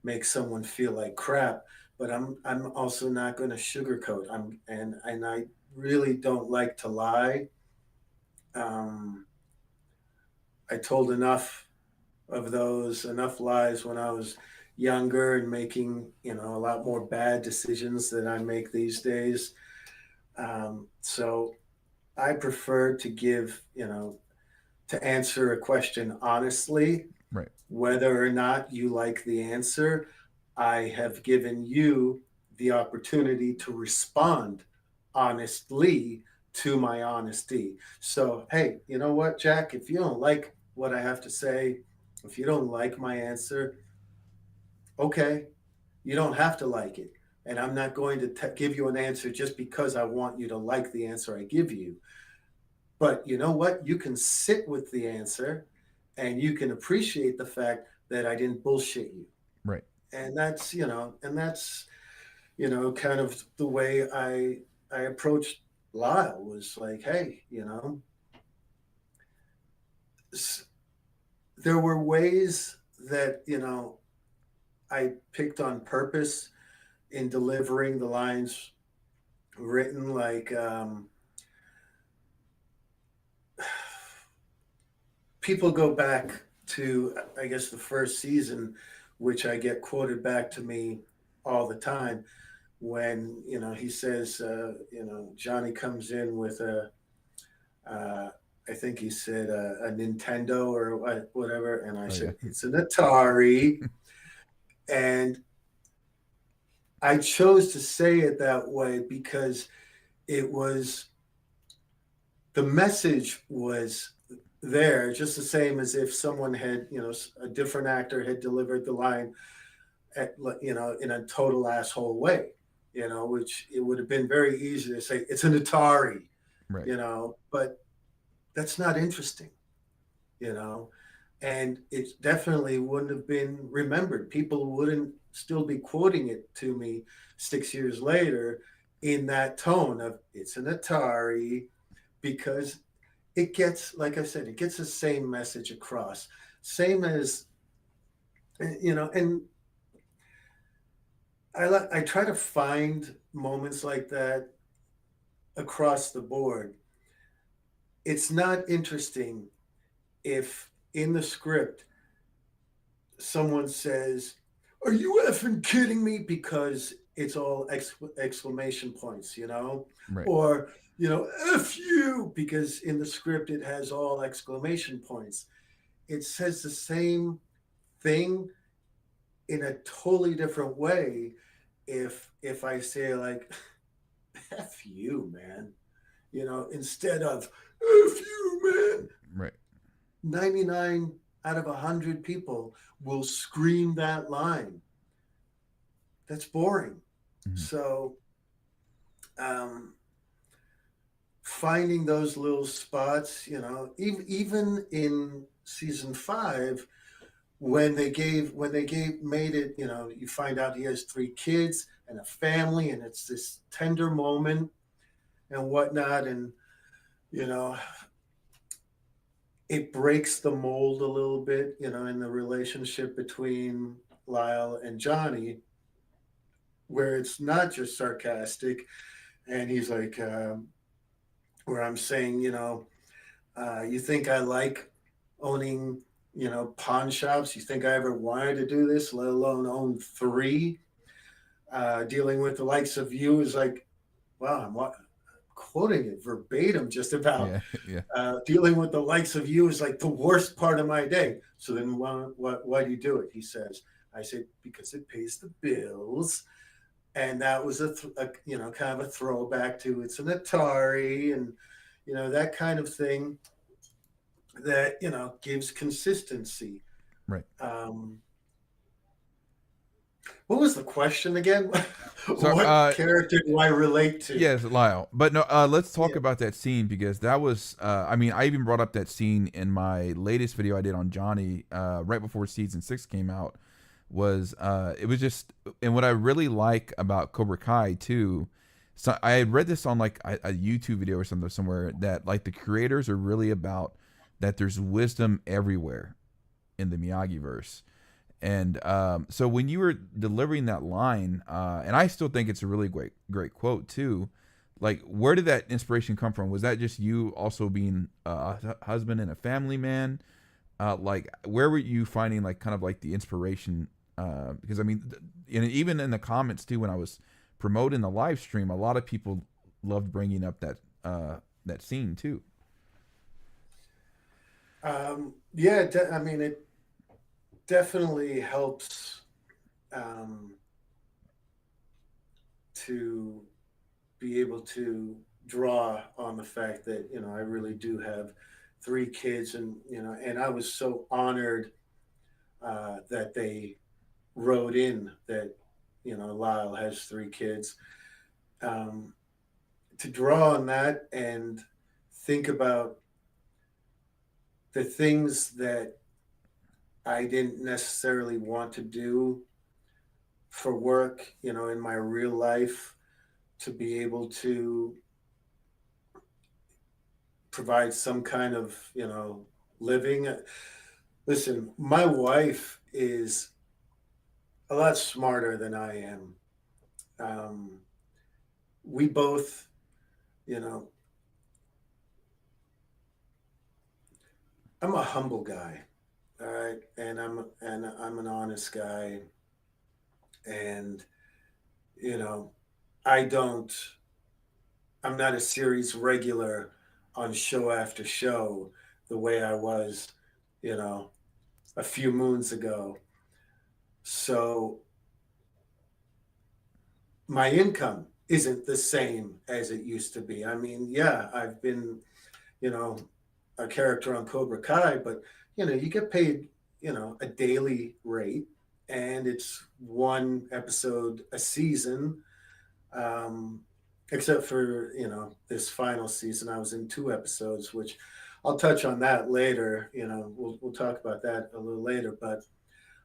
make someone feel like crap, but I'm also not going to sugarcoat. And I really don't like to lie. Um, I told enough of those, enough lies when I was younger and making, a lot more bad decisions than I make these days. So I prefer to give, to answer a question honestly, Right. whether or not you like the answer. I have given you the opportunity to respond honestly to my honesty. So, hey, you know what, Jack? If you don't like what I have to say, if you don't like my answer, okay, you don't have to like it. And I'm not going to give you an answer just because I want you to like the answer I give you. But you know what? You can sit with the answer and you can appreciate the fact that I didn't bullshit you. Right. And that's kind of the way I approached Lyle. Was like, hey, there were ways that, I picked on purpose in delivering the lines written, like, people go back to, I guess, the first season, which I get quoted back to me all the time, when he says, Johnny comes in with uh, I think he said a Nintendo or whatever, and I Oh said yeah. it's an Atari, and I chose to say it that way because it was, the message was there, just the same as if someone had, a different actor had delivered the line at, in a total asshole way, which it would have been very easy to say it's an Atari, Right. But that's not interesting, you know, and it definitely wouldn't have been remembered. People wouldn't still be quoting it to me 6 years later in that tone of it's an Atari, because it gets, like I said, it gets the same message across. Same as, and I try to find moments like that across the board. It's not interesting if in the script someone says, "Are you effing kidding me?" because it's all exclamation points, Right. or "F you," because in the script it has all exclamation points. It says the same thing in a totally different way if I say, like, "F you, man," instead of "F you, man." Right. 99 out of 100 people will scream that line. That's boring. Mhm. So, um, finding those little spots, even in season 5, when they made it, you find out he has 3 kids and a family, and it's this tender moment and whatnot, and you know it breaks the mold a little bit, in the relationship between Lyle and Johnny, where it's not just sarcastic, and he's like, where I'm saying, you think I like owning, pawn shops? You think I ever wanted to do this, let alone own 3? Dealing with the likes of you is like, wow, I'm quoting it verbatim, just about. Yeah. Yeah. Dealing with the likes of you is like the worst part of my day. So then why do you do it? He says. I said, because it pays the bills. And that was kind of a throwback to it's an Atari, and that kind of thing that gives consistency. Right. What was the question again? So, What character do I relate to? yes, Lyle. But no, let's talk Yeah. about that scene, because that was, I mean, I even brought up that scene in my latest video I did on Johnny, right before season 6 came out. Was it was just, and what I really like about Cobra Kai too. So I had read this on like a YouTube video or something somewhere, that like the creators are really about that there's wisdom everywhere in the Miyagi verse. And so when you were delivering that line, and I still think it's a really great quote too. Like, where did that inspiration come from? Was that just you also being a husband and a family man? like where were you finding like kind of like the inspiration? Because I mean, even in the comments too, when I was promoting the live stream, a lot of people loved bringing up that scene too. Yeah, I mean, it definitely helps um, to be able to draw on the fact that I really do have three kids, and and I was so honored that they wrote in that Lyle has three kids. Um, to draw on that and think about the things that I didn't necessarily want to do for work, in my real life, to be able to provide some kind of, living. Listen, my wife is a lot smarter than I am. Um, we both, you know, I'm a humble guy, all right, and I'm an honest guy, and you know, I don't, I'm not a series regular on show after show the way I was, you know, a few moons ago. So my income isn't the same as it used to be. I mean, yeah, I've been, you know, a character on Cobra Kai, but you get paid, a daily rate, and it's one episode a season. Um, except for this final season, I was in two episodes, which I'll touch on that later. We'll talk about that a little later. But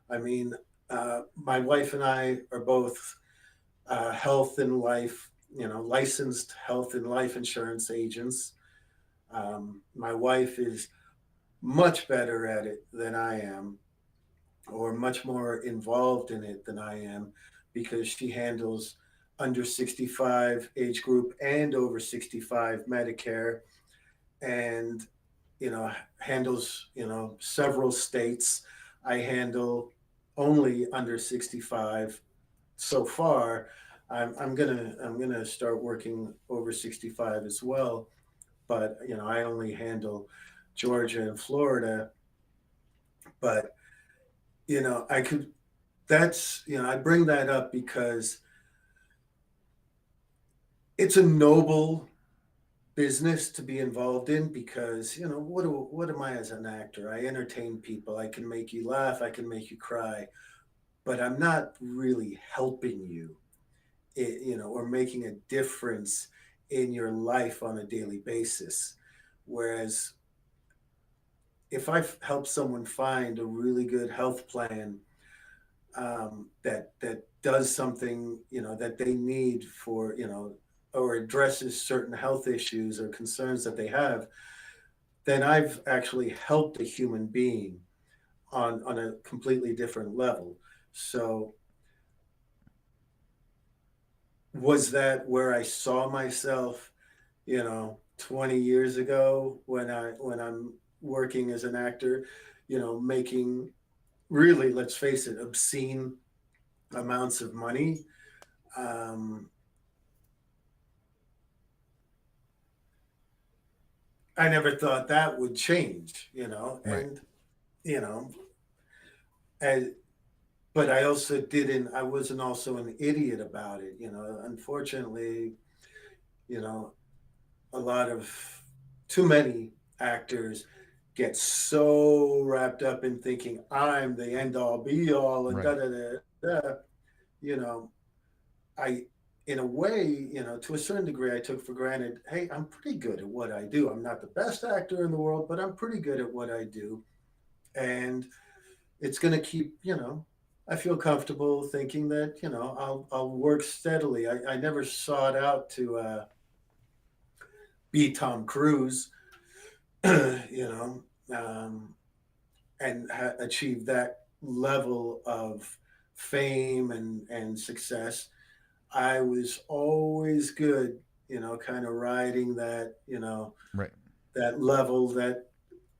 I mean, my wife and I are both health and life, licensed health and life insurance agents. My wife is much better at it than I am, or much more involved in it than I am, because she handles under 65 age group and over 65 Medicare, and handles several states. I handle only under 65 so far. I'm gonna start working over 65 as well, but I only handle Georgia and Florida. But I could. That's I bring that up because it's a noble business to be involved in, because what am I as an actor? I entertain people. I can make you laugh. I can make you cry, but I'm not really helping you, or making a difference in your life on a daily basis. Whereas if I help someone find a really good health plan, that does something that they need for or addresses certain health issues or concerns that they have, then I've actually helped a human being on a completely different level. So was that where I saw myself 20 years ago, when I'm working as an actor, making, really, let's face it, obscene amounts of money? um, I never thought that would change, Right. and you know, and but I also didn't. I wasn't also an idiot about it, Unfortunately, you know, a lot of too many actors get so wrapped up in thinking I'm the end all be all and Right. da da da da. You know, I, in a way, to a certain degree, I took for granted, hey, I'm pretty good at what I do. I'm not the best actor in the world, but I'm pretty good at what I do. And it's going to keep, I feel comfortable thinking that, I'll work steadily. I never sought out to be Tom Cruise, you know, um, and achieve that level of fame and success. I was always good, kind of riding that, Right. that level that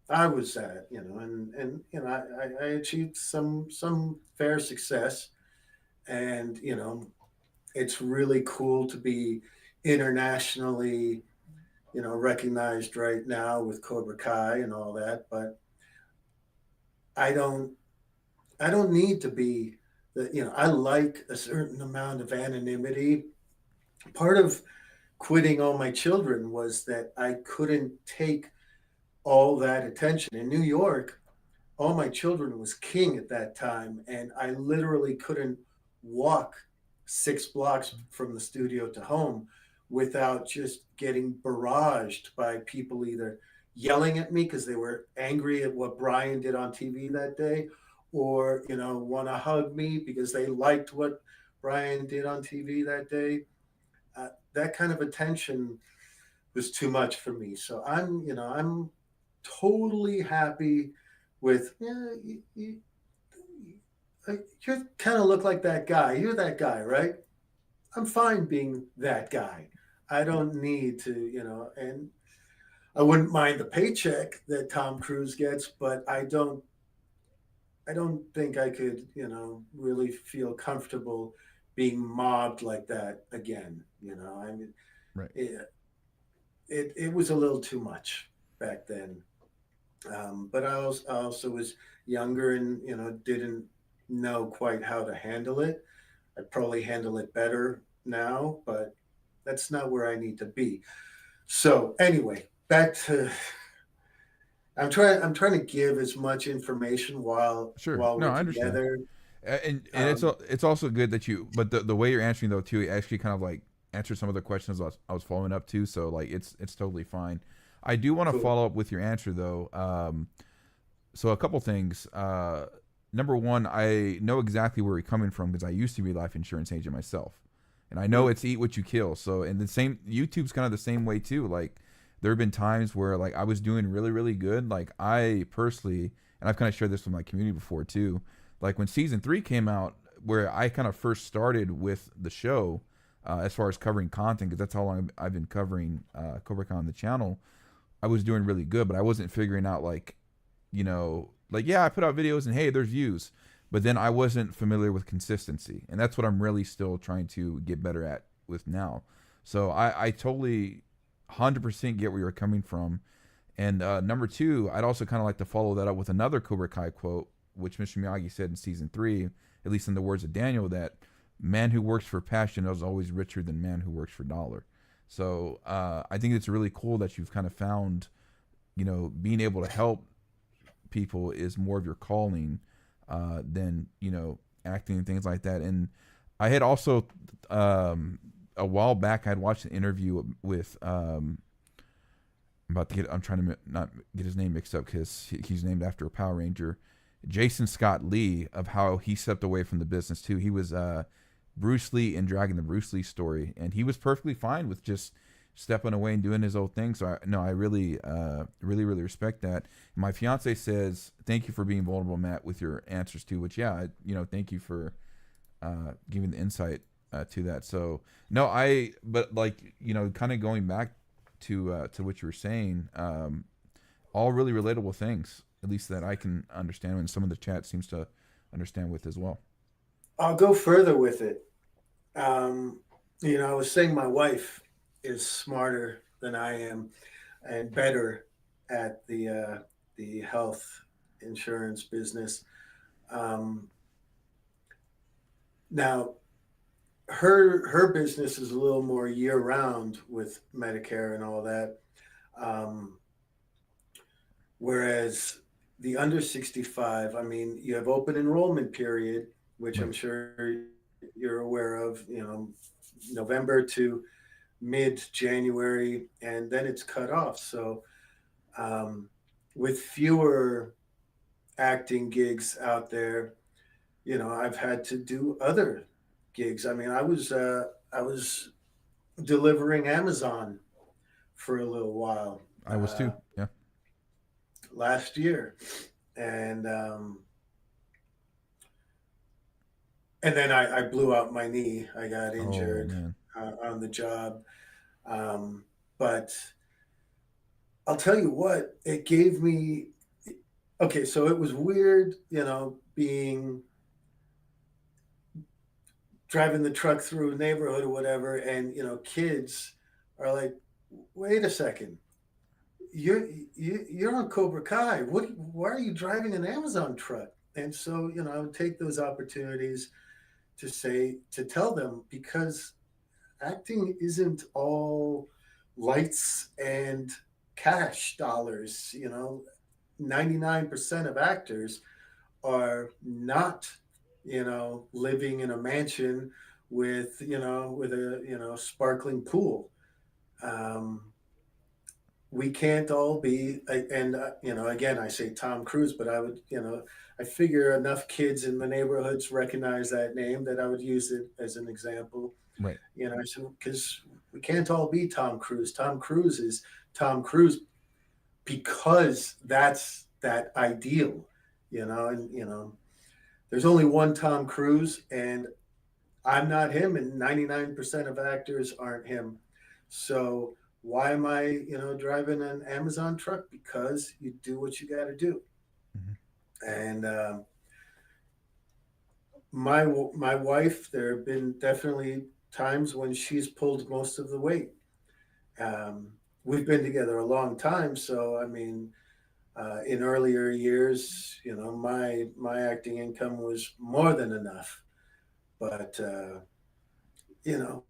I was at, and I achieved some fair success, and it's really cool to be internationally, recognized right now with Cobra Kai and all that. But I don't I don't need to be I like a certain amount of anonymity. Part of quitting all my children was that I couldn't take all that attention. In New York, all my children was king at that time, and I literally couldn't walk 6 blocks from the studio to home without just getting barraged by people either yelling at me because they were angry at what Brian did on TV that day, or want to hug me because they liked what Brian did on TV that day. That kind of attention was too much for me. So I'm totally happy with, yeah, you kind of look like that guy. You're that guy, right? I'm fine being that guy. I don't need to, and I wouldn't mind the paycheck that Tom Cruise gets, but I don't think I could, really feel comfortable being mobbed like that again. I mean, Right. it was a little too much back then. But I also was younger and didn't know quite how to handle it. I'd probably handle it better now, but that's not where I need to be. So anyway, back to I'm trying to give as much information while Sure. while No, we're I understand. together. And Um, it's also good that but the way you're answering though too, it actually kind of like answered some of the questions I was following up to. So like it's totally fine. I do want to cool. follow up with your answer though. So a couple things. Number one, I know exactly where you're coming from because I used to be a life insurance agent myself, and I know Mm, it's eat what you kill. So and the same YouTube's kind of the same way too. Like there have been times where like I was doing really good. Like I personally, and I've kind of shared this with my community before too. Like when season 3 came out, where I kind of first started with the show, as far as covering content, because that's how long I've been covering Cobra Kai on the channel. I was doing really good, but I wasn't figuring out like, like yeah, I put out videos and hey, there's views, but then I wasn't familiar with consistency, and that's what I'm really still trying to get better at with now. So I totally 100% get where you're coming from. And number two, I'd also kind of like to follow that up with another Cobra Kai quote, which Mr. Miyagi said in season 3, at least in the words of Daniel, that man who works for passion is always richer than man who works for dollar. So I think it's really cool that you've kind of found, being able to help people is more of your calling than acting and things like that. And I had also a while back I had watched an interview with I'm trying to not get his name mixed up because he's named after a Power Ranger, Jason Scott Lee, of how he stepped away from the business too. He was Bruce Lee in Dragon, the Bruce Lee story, and he was perfectly fine with just stepping away and doing his own thing. So I really, really respect that. My fiance says, "Thank you for being vulnerable, Matt, with your answers too." Which, yeah, thank you for giving the insight to that. So no, but like kind of going back to what you were saying, all really relatable things, at least that I can understand, and some of the chat seems to understand with as well. I'll go further with it. Um, I was saying my wife is smarter than I am and better at the health insurance business. Um, Now, her business is a little more year round with Medicare and all that, um, whereas the under 65, I mean, you have open enrollment period, which I'm Right. sure you're aware of, November to mid January, and then it's cut off. So, um, with fewer acting gigs out there, I've had to do other gigs. I mean, I was delivering Amazon for a little while I was too. Yeah. last year, and and then I blew out my knee. I got Oh injured man. on the job, um, but I'll tell you what, it gave me. okay, so it was weird, being driving the truck through a neighborhood or whatever, and kids are like, "Wait a second, you're on Cobra Kai. Why are you driving an Amazon truck?" And so I would take those opportunities to tell them, because acting isn't all lights and cash dollars. 99% of actors are not, living in a mansion with a sparkling pool. Um, we can't all be, and again, I say Tom Cruise, but I would, I figure enough kids in the neighborhoods recognize that name that I would use it as an example. Right. I said, because we can't all be Tom Cruise. Tom Cruise is Tom Cruise because that's that ideal, and there's only one Tom Cruise, and I'm not him, and 99% of actors aren't him. So why am I, driving an Amazon truck? Because you do what you got to do. Mm-hmm. And my wife, there have been definitely times when she's pulled most of the weight. We've been together a long time, so I mean, in earlier years, my acting income was more than enough. But you know,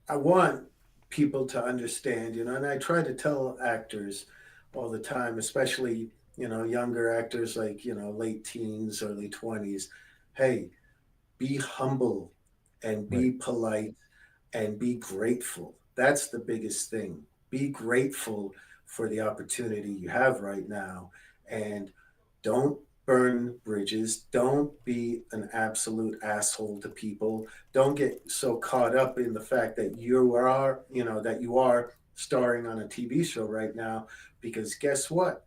I want people to understand, and I try to tell actors all the time, especially, younger actors like, late teens, early 20s, hey, be humble and Right. be polite and be grateful. That's the biggest thing. Be grateful for the opportunity you have right now, and don't burn bridges. Don't be an absolute asshole to people. Don't get so caught up in the fact that you are starring on a TV show right now, because guess what?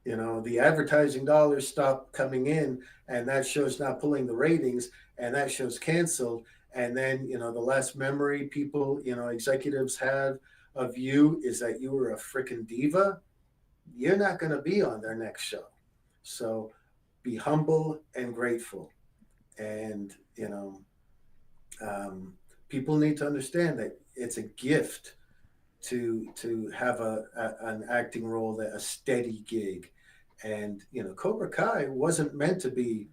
The advertising dollars stop coming in, and that show's not pulling the ratings, and that show's canceled. And then, the last memory people, executives have of you is that you were a freaking diva. You're not going to be on their next show. So be humble and grateful. And, people need to understand that it's a gift to have an acting role, that a steady gig. And Cobra Kai wasn't meant to be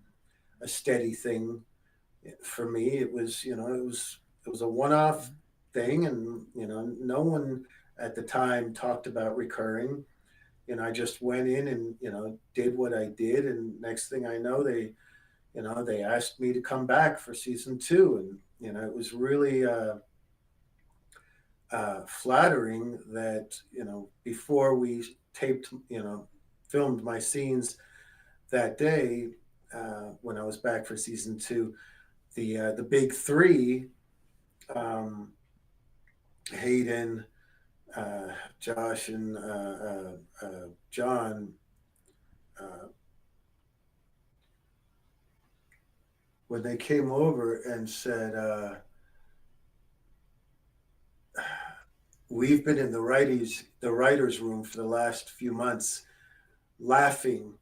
a steady thing for me. It was a one-off thing, and no one at the time talked about recurring. I just went in and did what I did, and next thing I know, they asked me to come back for season two, and it was really flattering that before we taped, filmed my scenes that day, when I was back for season two, the big three, um, Hayden, Josh, and John, uh, when they came over and said, "We've been in the writers' room for the last few months, laughing,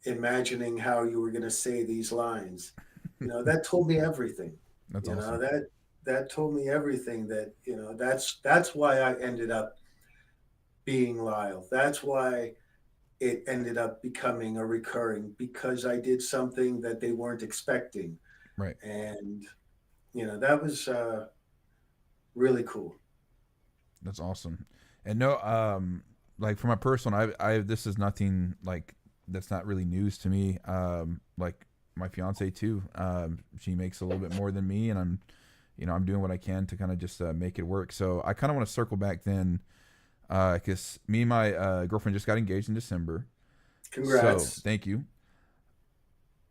imagining how you were going to say these lines." That told me everything. That's You know awesome. that that told me everything. That that's why I ended up being Lyle. That's why it ended up becoming a recurring, because I did something that they weren't expecting, Right. and that was really cool. That's awesome. And no, like for my personal, I this is nothing like that's not really news to me. Like my fiance too. She makes a little bit more than me, and I'm doing what I can to kind of just make it work. So I kind of want to circle back then, because me and my girlfriend just got engaged in December. So Congrats. thank you.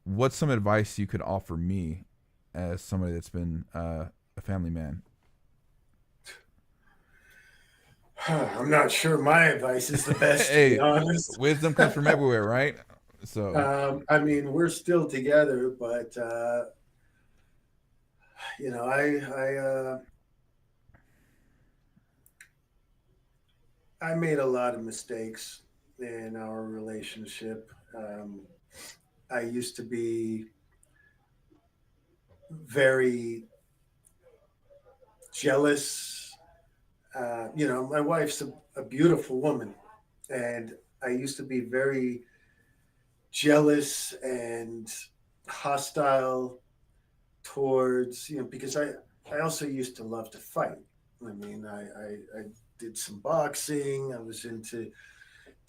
What's some advice you could offer me as somebody that's been a family man? I'm not sure my advice is the best, to be Hey, honest. wisdom comes from everywhere, right? So I mean, we're still together, but I I made a lot of mistakes in our relationship. I used to be very jealous. My wife's a beautiful woman, and I used to be very jealous and hostile towards, because I also used to love to fight. I mean, I did some boxing. I was into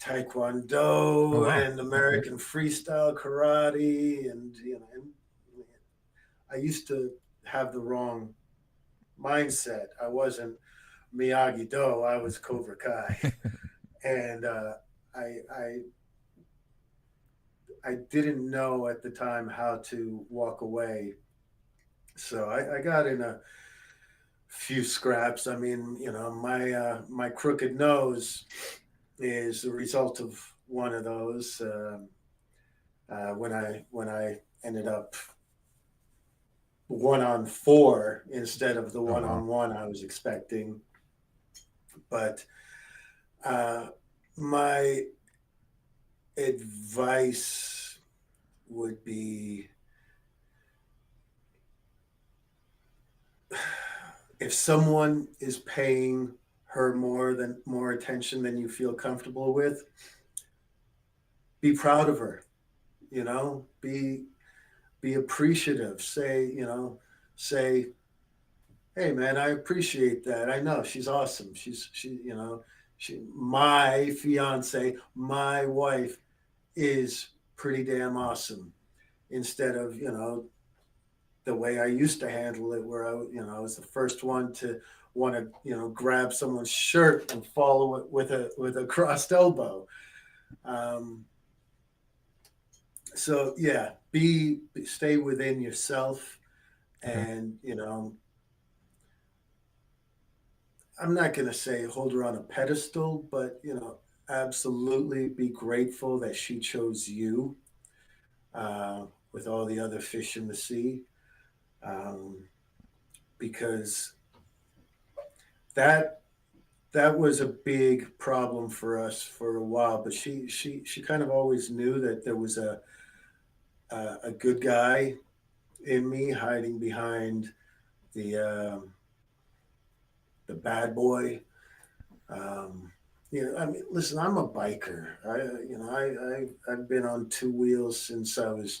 Oh taekwondo wow. and Okay. American freestyle karate, and I used to have the wrong mindset. I wasn't Miyagi Do. I was Cobra Kai, and I, I I didn't know at the time how to walk away. So I got in a few scraps. I mean, my crooked nose is the result of one of those. When I ended up 1-on-4 instead of the Oh wow. 1-on-1 I was expecting. But uh, my advice would be, if someone is paying her more attention than you feel comfortable with, be proud of her. Be appreciative. Say, hey man, I appreciate that. I know she's awesome. My fiance, my wife is pretty damn awesome. Instead of, the way I used to handle it, where I was the first one to want to, grab someone's shirt and follow it with a crossed elbow. Um, so yeah, stay within yourself, Okay. and I'm not going to say hold her on a pedestal, but absolutely be grateful that she chose you, with all the other fish in the sea, um, because that that was a big problem for us for a while. But she kind of always knew that there was a good guy in me hiding behind the the bad boy. Um, I mean, listen, I'm a biker. I've been on two wheels since I was,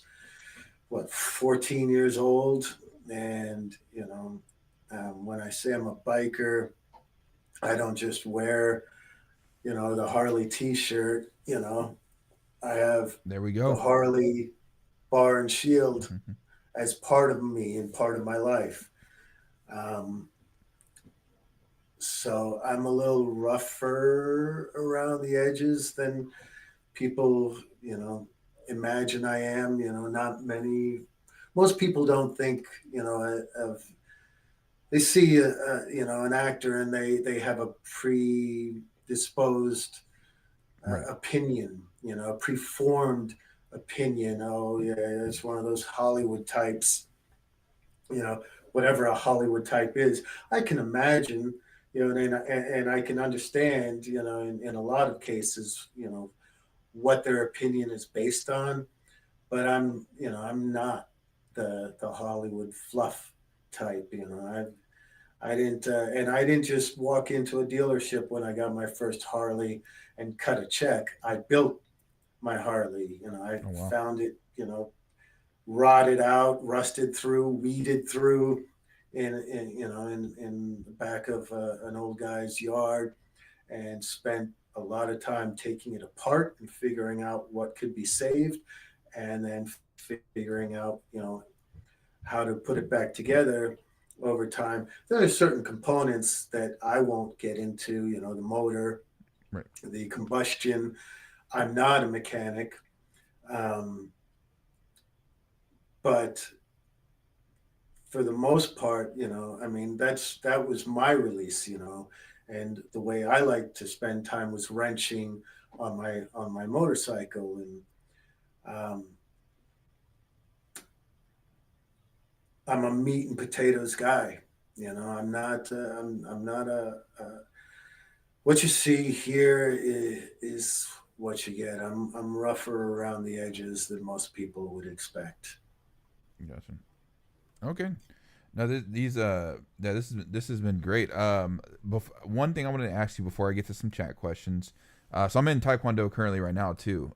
what, 14 years old, and when I say I'm a biker, I don't just wear the Harley T-shirt. I have There we the go. Harley bar and shield as part of me and part of my life. Um, so I'm a little rougher around the edges than people, imagine I am. Not many. Most people don't think, of. They see an actor, and they have a predisposed Right. opinion, a preformed opinion. Oh yeah, it's one of those Hollywood types. You know, Whatever a Hollywood type is, I can imagine. And I can understand. In a lot of cases, what their opinion is based on. But I'm not the Hollywood fluff type. I didn't just walk into a dealership when I got my first Harley and cut a check. I built my Harley. I Oh wow. found it, rotted out, rusted through, weeded through, in the back of an old guy's yard, and spent a lot of time taking it apart and figuring out what could be saved, and then figuring out, how to put it back together over time. There are certain components that I won't get into, the motor, Right. the combustion. I'm not a mechanic, um, but for the most part, I mean, that was my release, and the way I like to spend time was wrenching on my motorcycle, and um, I'm a meat and potatoes guy. I'm not a what you see here is what you get. I'm rougher around the edges than most people would expect. Gotcha. Okay. Now this has been great. One thing I wanted to ask you before I get to some chat questions. So I'm in Taekwondo currently right now too.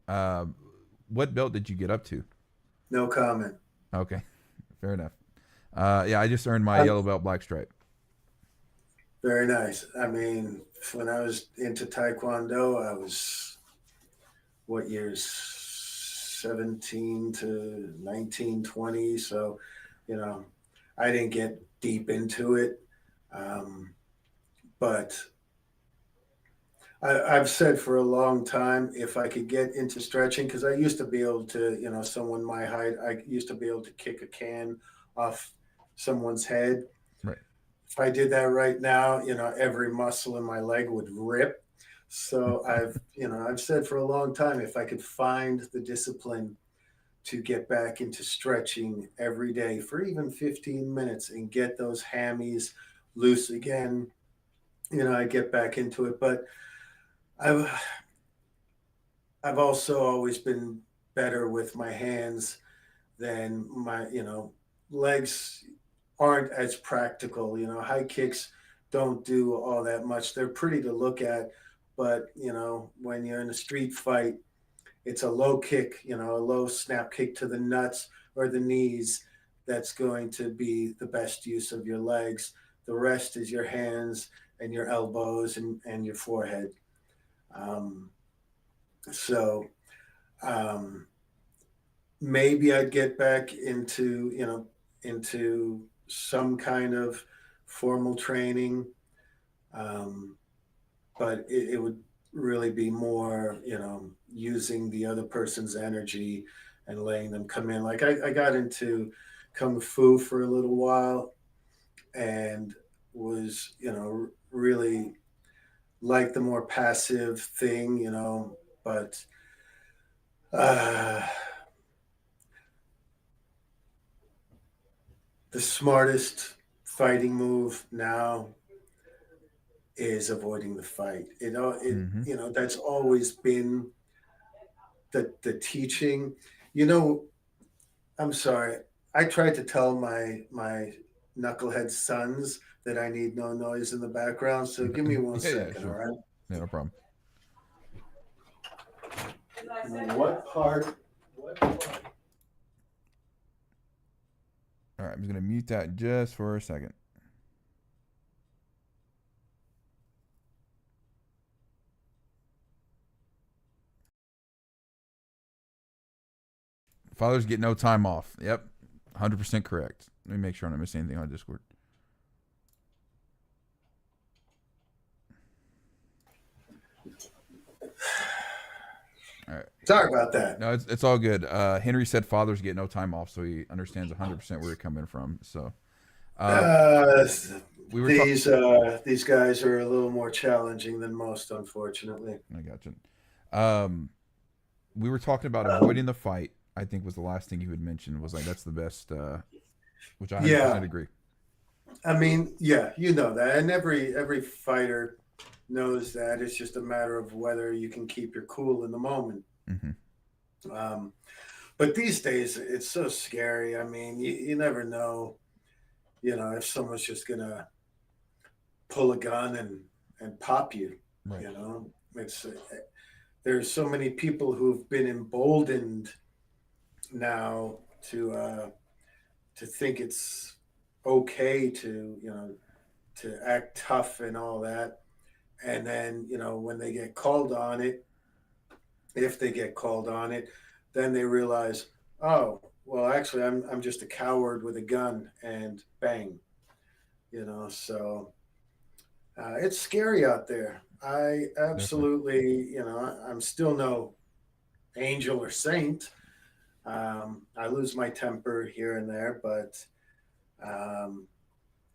What belt did you get up to? No comment. Okay, fair enough. Yeah, I just earned my Um, yellow belt black stripe. Very nice. I mean, when I was into Taekwondo, I was what years? 17 to 19, 20. So, you know, I didn't get deep into it. Um, but I've said for a long time, if I could get into stretching, because I used to be able to, someone my height, I used to be able to kick a can off someone's head. Right. If I did that right now, every muscle in my leg would rip. So I've said for a long time, if I could find the discipline to get back into stretching every day for even 15 minutes and get those hammies loose again, I get back into it. But I've I've also always been better with my hands than my, legs aren't as practical. High kicks don't do all that much. They're pretty to look at, but when you're in a street fight, it's a low kick, a low snap kick to the nuts or the knees that's going to be the best use of your legs. The rest is your hands and your elbows and your forehead. Um, so um, maybe I'd get back into some kind of formal training, um, but it would really be more, using the other person's energy and letting them come in. Like I got into kung fu for a little while and was, really like the more passive thing, but uh, the smartest fighting move now is avoiding the fight. Mm-hmm. That's always been the teaching. You know, I'm sorry. I tried to tell my knucklehead sons that I need no noise in the background. So give me one Yeah, yeah, second, all sure. right? Yeah, no problem. What part? What part? All right, I'm just gonna mute that just for a second. Fathers get no time off. Yep, 100% correct. Let me make sure I don't miss anything on Discord. All right. Sorry about that. No, it's all good. Henry said fathers get no time off, so he understands 100% where you're coming from. So, uh, Uh, we were talking. these guys are a little more challenging than most, unfortunately. I got you. Um, we were talking about avoiding the fight. I think was the last thing you had mentioned was like that's the best, which I 100% Yeah, agree. I mean, yeah, you know that, and every fighter knows that. It's just a matter of whether you can keep your cool in the moment. Mm-hmm. Um, but these days, it's so scary. I mean, you never know, if someone's just gonna pull a gun and pop you. Right. It's there's so many people who've been emboldened now to think it's okay to to act tough and all that. And then, when they get called on it, if they get called on it, then they realize, oh, well, actually, I'm just a coward with a gun, and bang, So it's scary out there. I Definitely. absolutely, I'm still no angel or saint. I lose my temper here and there, but um,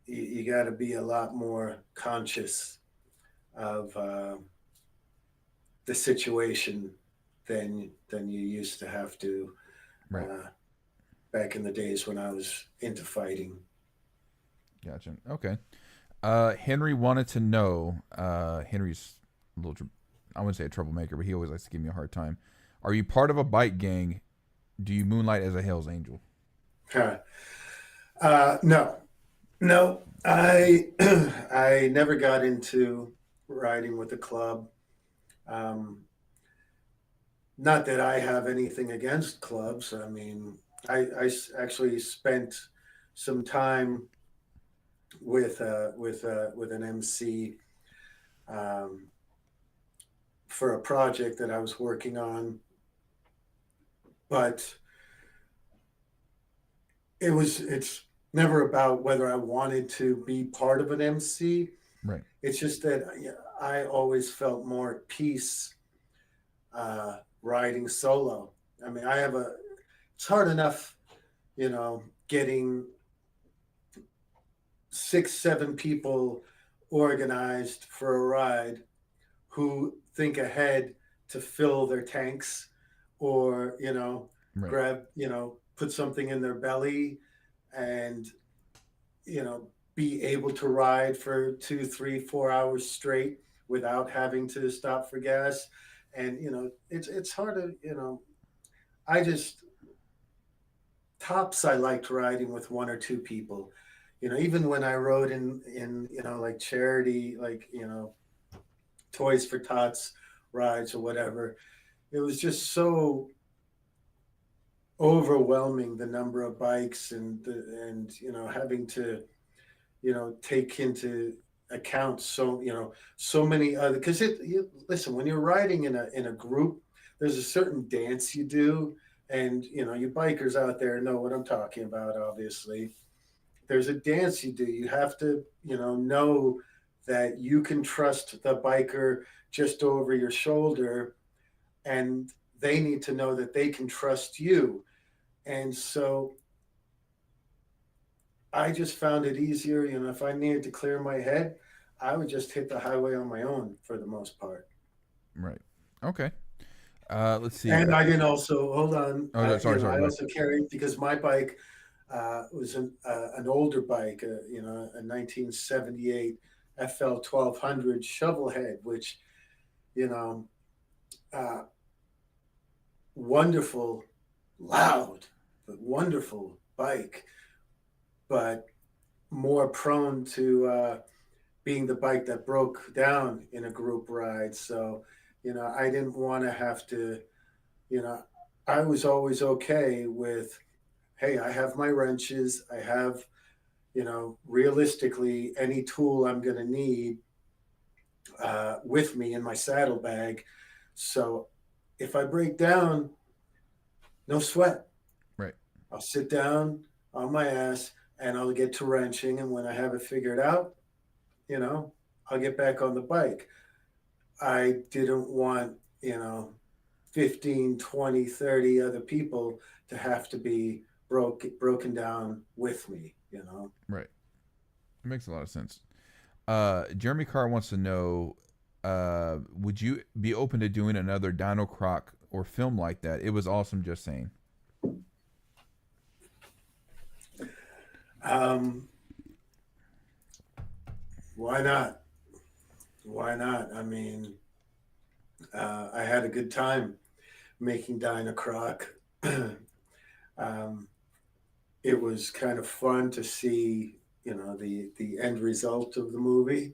you got to be a lot more conscious of the situation than you used to have to Right. uh, back in the days when I was into fighting. Gotcha. Okay. Henry wanted to know. Henry's little, I wouldn't say a troublemaker, but he always likes to give me a hard time. Are you part of a bike gang? Do you moonlight as a Hell's Angel? Huh. No, no. I never got into riding with a club. Um, Not that I have anything against clubs. I mean, actually spent some time with an MC um, for a project that I was working on, but it's never about whether I wanted to be part of an MC. Right. It's just that I always felt more at peace riding solo. I mean, it's hard enough, getting 6, 7 people organized for a ride who think ahead to fill their tanks or, Right. grab, put something in their belly and, be able to ride for 2, 3, 4 hours straight without having to stop for gas. And, it's hard to, I just, tops, I liked riding with 1 or 2 people. Even when I rode in like charity, like Toys for Tots rides or whatever, it was just so overwhelming, the number of bikes and having to take into account so many other, because listen, when you're riding in a group, there's a certain dance you do, and you bikers out there know what I'm talking about. Obviously, there's a dance you do. You have to know that you can trust the biker just over your shoulder, and they need to know that they can trust you. And so I just found it easier. If I needed to clear my head, I would just hit the highway on my own for the most part. Right. Okay. Let's see. And I didn't also hold on. Oh, no, sorry, sorry. I Go also carried, because my bike was an older bike, a 1978 FL 1200 shovel head, which you know, uh, wonderful, loud, but wonderful bike, but more prone to being the bike that broke down in a group ride. So, I didn't want to have to, you know, I was always okay with, hey, I have my wrenches, I have, realistically, any tool I'm going to need with me in my saddlebag. So if I break down, no sweat. Right. I'll sit down on my ass and I'll get to wrenching. And when I have it figured out, I'll get back on the bike. I didn't want, 15, 20, 30 other people to have to be broken down with me. Right. It makes a lot of sense. Jeremy Carr wants to know, would you be open to doing another DinoCroc or film like that? It was awesome, just saying. Why not? Why not? I mean, I had a good time making DinoCroc. It was kind of fun to see, the end result of the movie.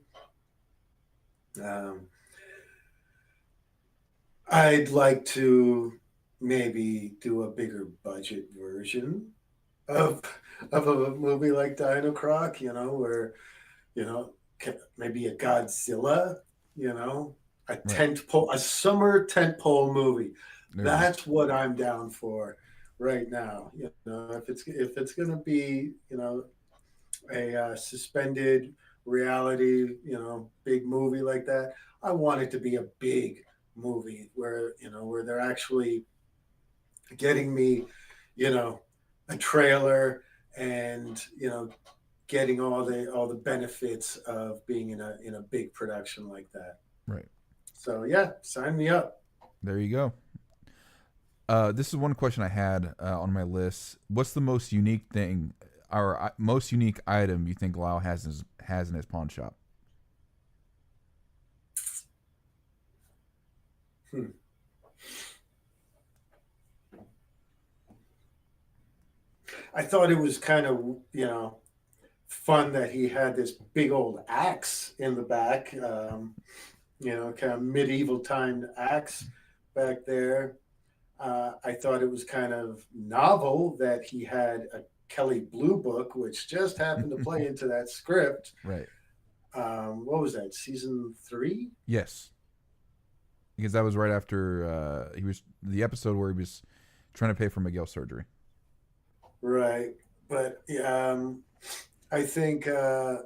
I'd like to maybe do a bigger budget version of a movie like DinoCroc, where you know maybe a Godzilla, a Right. a summer tent pole movie. There you go. That's what I'm down for right now. If it's gonna be a suspended reality, big movie like that, I want it to be a big movie where they're actually getting me, a trailer and getting all the benefits of being in a big production like that. Right. So yeah, sign me up. There you go. This is one question I had on my list. What's the most unique thing or most unique item you think Lyle has in his pawn shop? Hmm. I thought it was kind of, fun that he had this big old axe in the back, kind of medieval timed axe back there. I thought it was kind of novel that he had a Kelly Blue Book, which just happened to play into that script. Right. What was that? Season three? Yes, because that was right after he was the episode where he was trying to pay for Miguel's surgery. Right. But I think the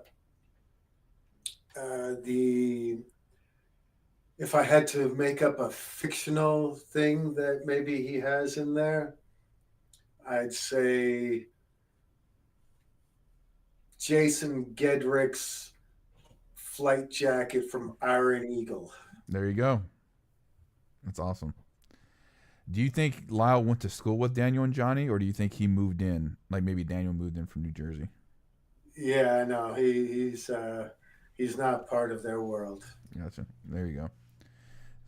if I had to make up a fictional thing that maybe he has in there, I'd say Jason Gedrick's flight jacket from Iron Eagle. There you go. That's awesome. Do you think Lyle went to school with Daniel and Johnny, or do you think he moved in? Like maybe Daniel moved in from New Jersey. Yeah, no, he's not part of their world. Gotcha. There you go.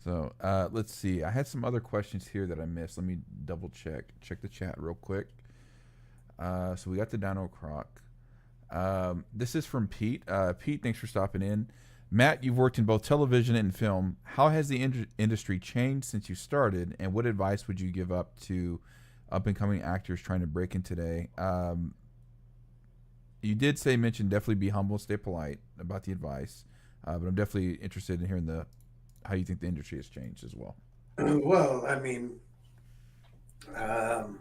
So let's see. I had some other questions here that I missed. Let me double check the chat real quick. So we got the DinoCroc. This is from Pete. Pete, thanks for stopping in. Matt, you've worked in both television and film. How has the industry changed since you started, and what advice would you give up to up-and-coming actors trying to break in today? You did mention definitely be humble, stay polite about the advice, but I'm definitely interested in hearing how you think the industry has changed as well. Well, I mean, um,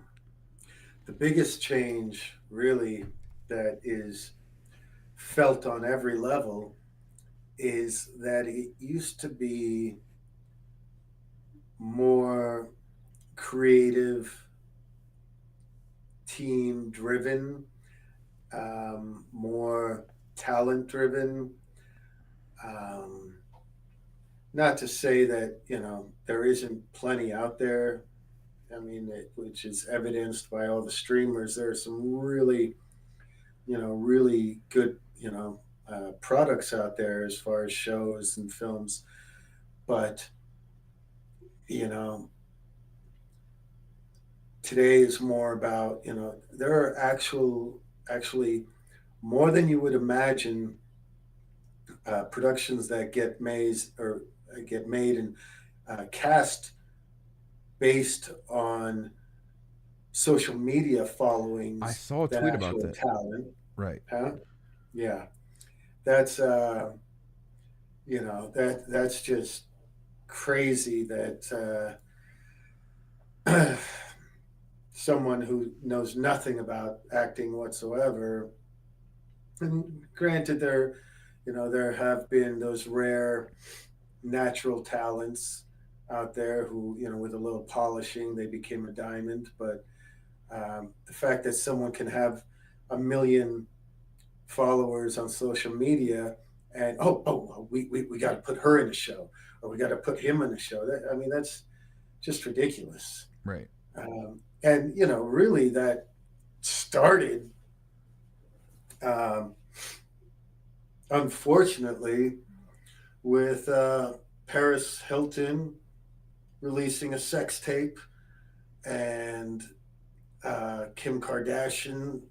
the biggest change really that is felt on every level is that it used to be more creative, team driven, more talent driven. Um, Not to say that, there isn't plenty out there. I mean, which is evidenced by all the streamers. There are some really, really good, products out there as far as shows and films. But, you know, today is more about, there are actually more than you would imagine productions that get made and cast based on social media I followings saw a than tweet about actual that. talent. Right. Huh? Yeah, that's that's just crazy that someone who knows nothing about acting whatsoever. And granted, there have been those rare natural talents out there who, with a little polishing, they became a diamond. But the fact that someone can have a million followers on social media and well, we got to put her in a show or we got to put him in a show. I mean, that's just ridiculous. Right. And really, that started, um, unfortunately, with Paris Hilton releasing a sex tape and Kim Kardashian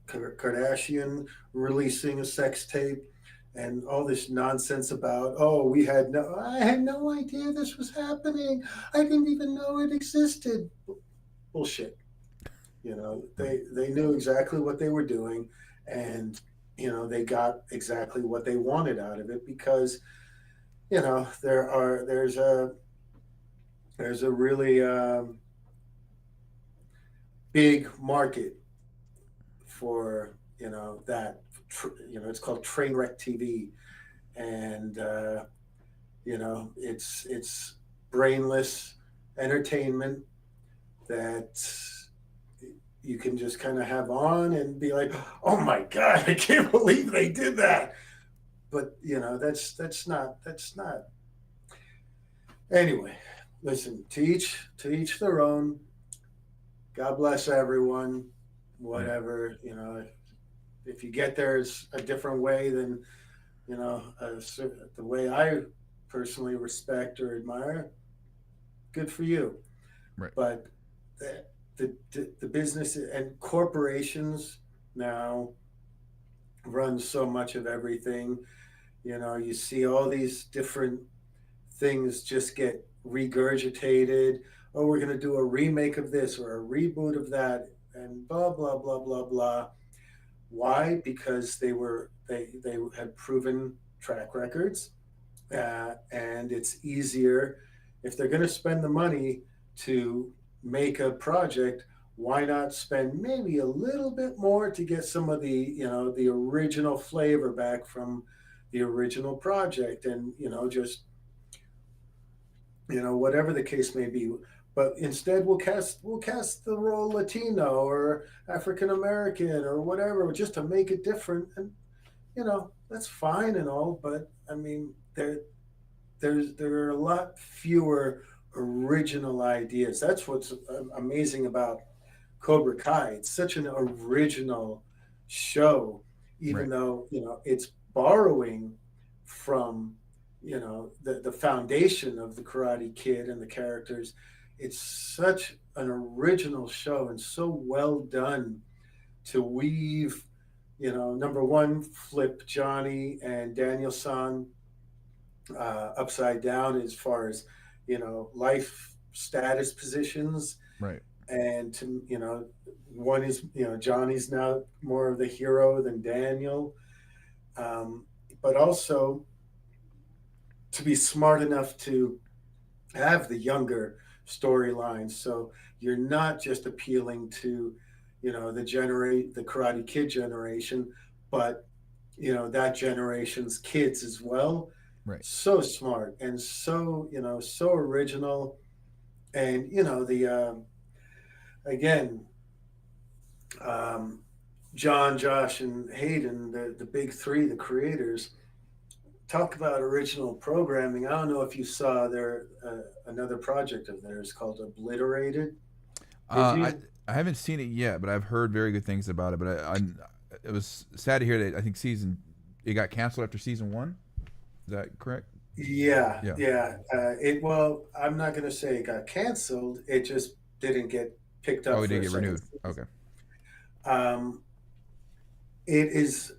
releasing a sex tape and all this nonsense about, I had no idea this was happening. I didn't even know it existed. Bullshit. Right. They knew exactly what they were doing, and they got exactly what they wanted out of it because there's a really big market for that. It's called Trainwreck TV, and it's brainless entertainment that you can just kind of have on and be like, oh my god, I can't believe they did that. But that's not. Anyway, listen, to each their own. God bless everyone. Right. Whatever, if you get there is a different way than the way I personally respect or admire. good for you. Right. But the business and corporations now run so much of everything. You know, you see all these different things just get regurgitated. Oh, we're going to do a remake of this or a reboot of that, and blah blah blah blah blah. Why? Because they had proven track records, and it's easier if they're going to spend the money to make a project. Why not spend maybe a little bit more to get some of the the original flavor back from the original project, and just whatever the case may be. But instead, we'll cast the role Latino or African American or whatever, just to make it different. And that's fine and all, but I mean, there are a lot fewer original ideas. That's what's amazing about Cobra Kai. It's such an original show, even Right. though it's borrowing from the foundation of the Karate Kid and the characters. It's such an original show and so well done to weave. Number one, flip Johnny and Daniel San upside down as far as life status positions, Right. and to one is Johnny's now more of the hero than Daniel, but also to be smart enough to have the younger storylines, so you're not just appealing to the Karate Kid generation, but that generation's kids as well. Right. So smart and so original. And the again, um, John, Josh, and Hayden, the big three, the creators, talk about original programming. I don't know if you saw their another project of theirs called Obliterated. Did I you? I haven't seen it yet, but I've heard very good things about it. But it was sad to hear that I think it got canceled after season one. Is that correct? Yeah, Yeah. yeah. Well, I'm not going to say it got canceled. It just didn't get picked Oh, up it for did a get second renewed. season. Okay. Um, it is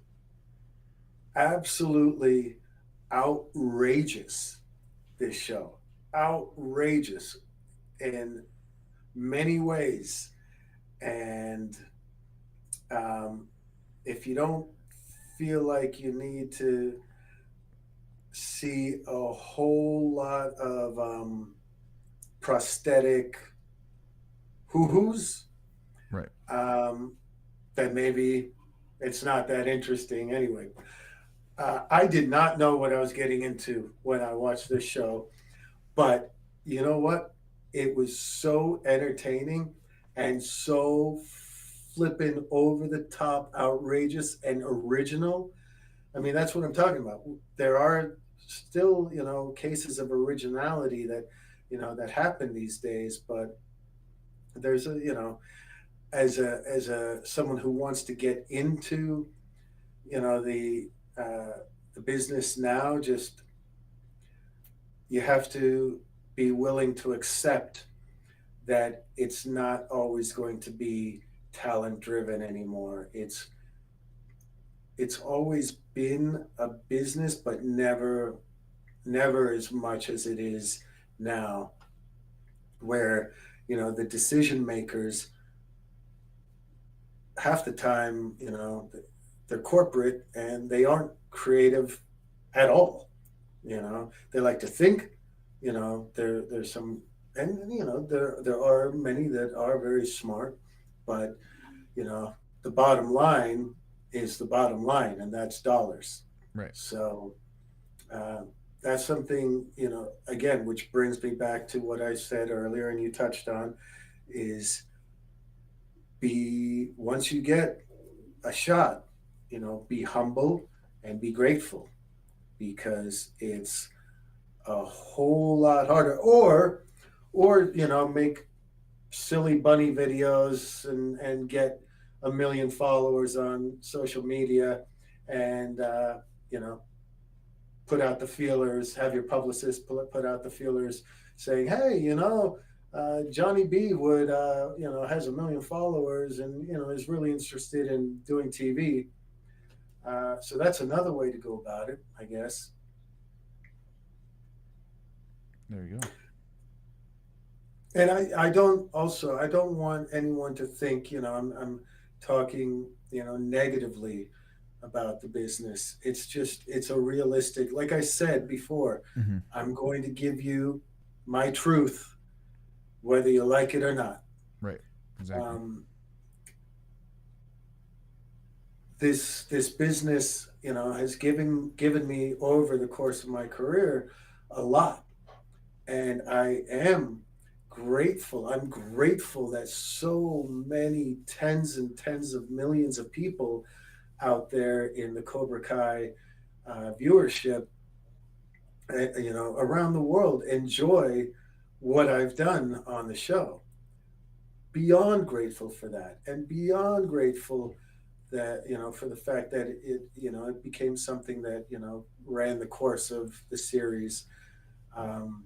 absolutely outrageous, this show. Outrageous in many ways. And um, if you don't feel like you need to see a whole lot of prosthetic hoo-hoos, Right. um, then maybe it's not that interesting anyway. I did not know what I was getting into when I watched this show, but you know what? It was so entertaining and so flipping over the top, outrageous, and original. I mean, that's what I'm talking about. There are still, cases of originality that happen these days, but there's as a someone who wants to get into, the business now, just you have to be willing to accept that it's not always going to be talent driven anymore. It's always been a business, but never as much as it is now, where the decision makers half the time, they're corporate and they aren't creative at all. They like to think. There's some, and there are many that are very smart, but the bottom line is the bottom line, and that's dollars. Right. So uh, that's something, again, which brings me back to what I said earlier, and you touched on, is be once you get a shot, be humble and be grateful, because it's a whole lot harder. Or make silly bunny videos and get a million followers on social media, and you know put out the feelers, have your publicist put out the feelers saying, "Hey, Johnny B would, has 1 million followers and is really interested in doing TV." So that's another way to go about it, I guess. There you go. And I don't want anyone to think, I'm talking, negatively about the business. It's a realistic, like I said before, Mm-hmm. I'm going to give you my truth, whether you like it or not. Right. Exactly. Um, this business, has given me over the course of my career a lot, and I am grateful. I'm grateful that so many tens and tens of millions of people out there in the Cobra Kai viewership, around the world enjoy what I've done on the show. Beyond grateful for that, and beyond grateful that for the fact that it became something that ran the course of the series. Um,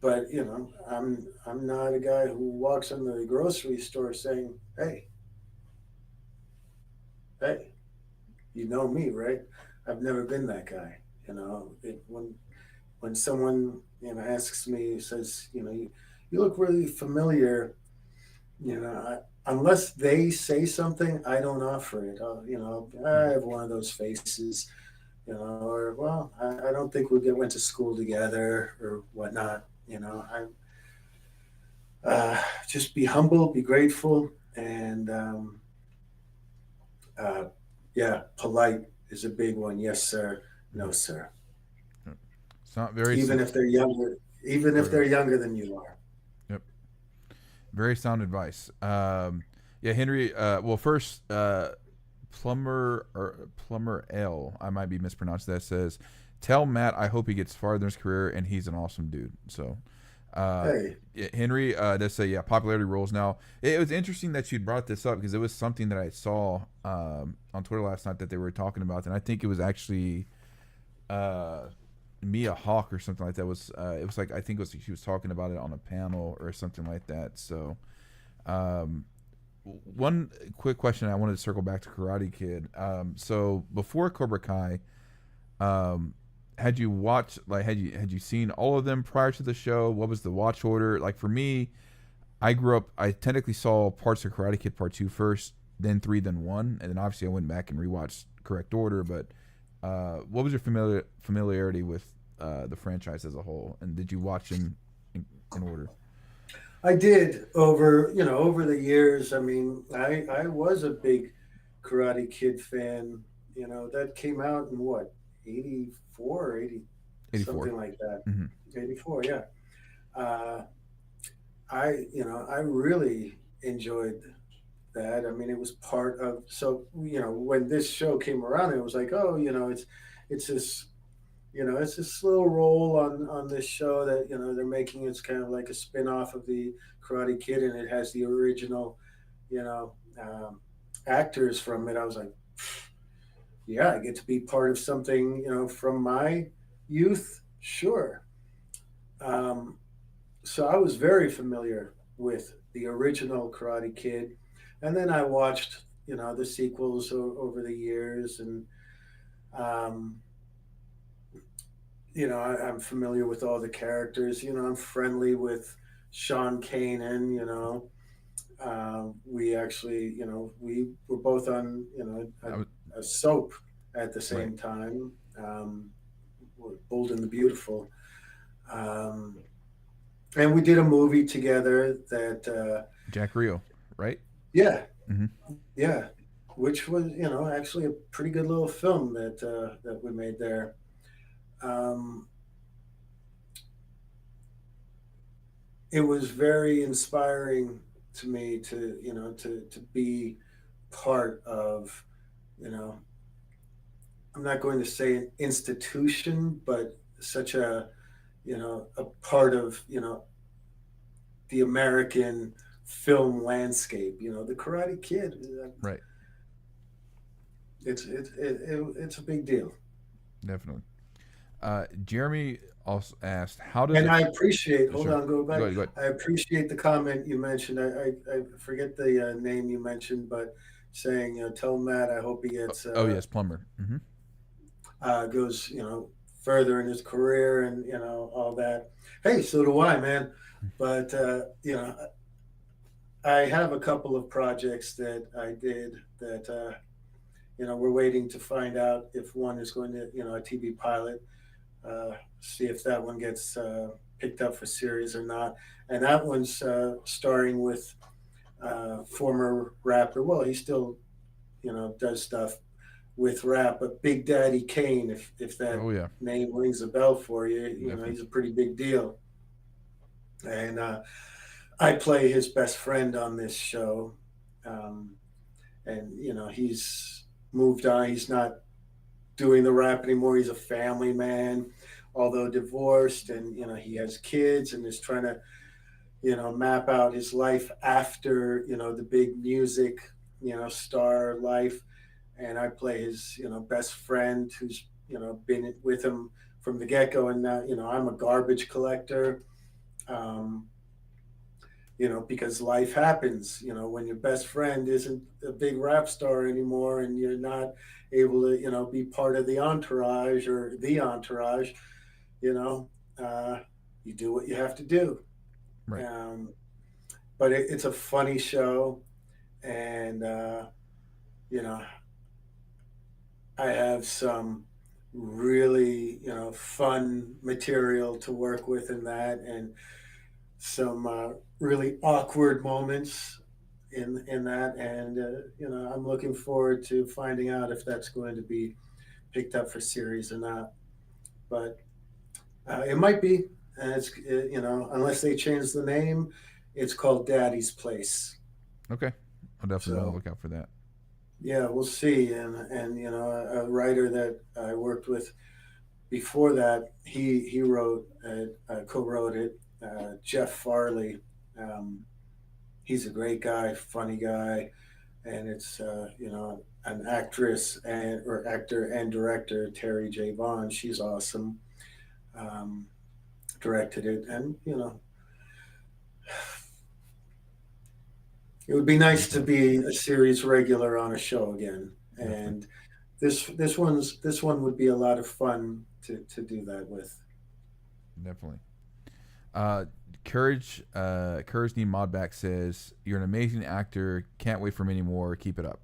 but I'm not a guy who walks into the grocery store saying, "Hey, you know me, right?" I've never been that guy. When someone asks me, says, you look really familiar, unless they say something, I don't offer it. I have one of those faces, or well, I don't think went to school together or whatnot. Just be humble, be grateful, and uh, yeah, polite is a big one. Yes, sir. No, sir. It's not very. Even if they're younger, even if Right. they're younger than you are. Yep. Very sound advice. Yeah, Henry. Well, first, Plumber L. I might be mispronounced. That says, "Tell Matt I hope he gets farther in his career, and he's an awesome dude." So, Hey, yeah, Henry does say, yeah, popularity rolls now. It was interesting that you brought this up because it was something that I saw on Twitter last night that they were talking about, and I think it was actually uh, Mia Hawk or something like that. It was like I think it was she was talking about it on a panel or something like that. So, um, one quick question I wanted to circle back to Karate Kid. So before Cobra Kai, um, had you watched like had you seen all of them prior to the show? What was the watch order? Like for me, I grew up. I technically saw parts of Karate Kid Part Two first, then three, then one, and then obviously I went back and rewatched correct order. But what was your familiarity with the franchise as a whole, and did you watch them in order? I did over the years. I mean, I was a big Karate Kid fan. That came out in what, 84 or 80, 84. something like that. Mm-hmm. 84, yeah. Uh, I really enjoyed that. I mean, it was part of, so, when this show came around, it was like, oh, it's this, it's this little role on this show that, they're making. It's kind of like a spin-off of the Karate Kid, and it has the original, you know, um, actors from it. I was like, yeah, I get to be part of something, from my youth. Sure. Um, so I was very familiar with the original Karate Kid, and then I watched, the sequels over the years, and um, I'm familiar with all the characters. I'm friendly with Sean Kanan. We actually, we were both on, I was, a soap at the right. same time. Bold and the Beautiful. Um, and we did a movie together that, Jack Rio, right? yeah, Mm-hmm. yeah, which was, actually a pretty good little film that we made there. Um, it was very inspiring to me to to be part of, you know I'm not going to say an institution, but such a part of the American film landscape. The Karate Kid. Right. It's a big deal. Definitely. Jeremy also asked, how does And it? I appreciate. Hold Sure. on, go Go back. ahead. Go ahead. I appreciate the comment you mentioned. I forget the name you mentioned, but saying, tell Matt I hope he gets Oh yes, plumber. goes, further in his career and all that. Hey, so do I, man. But I have a couple of projects that I did that we're waiting to find out if one is going to a TV pilot. See if that one gets picked up for series or not. And that one's starring with former rapper. Well, he still does stuff with rap, but Big Daddy Kane, if that Oh yeah, name rings a bell for you, definitely. he's a pretty big deal. And I play his best friend on this show, um, and he's moved on. He's not doing the rap anymore. He's a family man, although divorced, and he has kids and is trying to map out his life after the big music star life. And I play his best friend who's been with him from the get-go, and now I'm a garbage collector. Um, because life happens, when your best friend isn't a big rap star anymore and you're not able to, be part of the entourage or the entourage, you know, uh, you do what you have to do. Right. Um, but it's a funny show. And, you know, I have some really, fun material to work with in that, and some really awkward moments in that, and I'm looking forward to finding out if that's going to be picked up for series or not. But it might be, and it's unless they change the name, it's called Daddy's Place. Okay. I'll definitely be on the So lookout for that. yeah, we'll see. And a writer that I worked with before that, he wrote co-wrote it. Jeff Farley. Um, he's a great guy, funny guy, and it's an actress and or actor and director, Terry J. Vaughn. She's awesome. Um, Directed it, and it would be nice to Definitely. be a series regular on a show again. Definitely. And this one would be a lot of fun to do that with. Definitely. Uh, Courage Need Modback says, "You're an amazing actor. Can't wait for many more. Keep it up.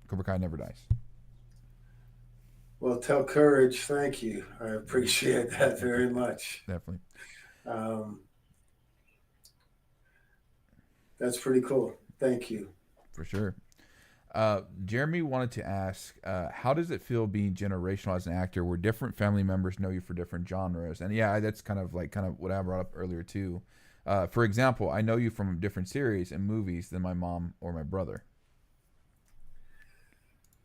Cobra Kai never dies." Well, tell Courage, thank you. I appreciate that very much. Definitely. Um, that's pretty cool. Thank you. For sure. Jeremy wanted to ask, how does it feel being generational as an actor, where different family members know you for different genres? And yeah, that's kind of what I brought up earlier too. For example, I know you from different series and movies than my mom or my brother.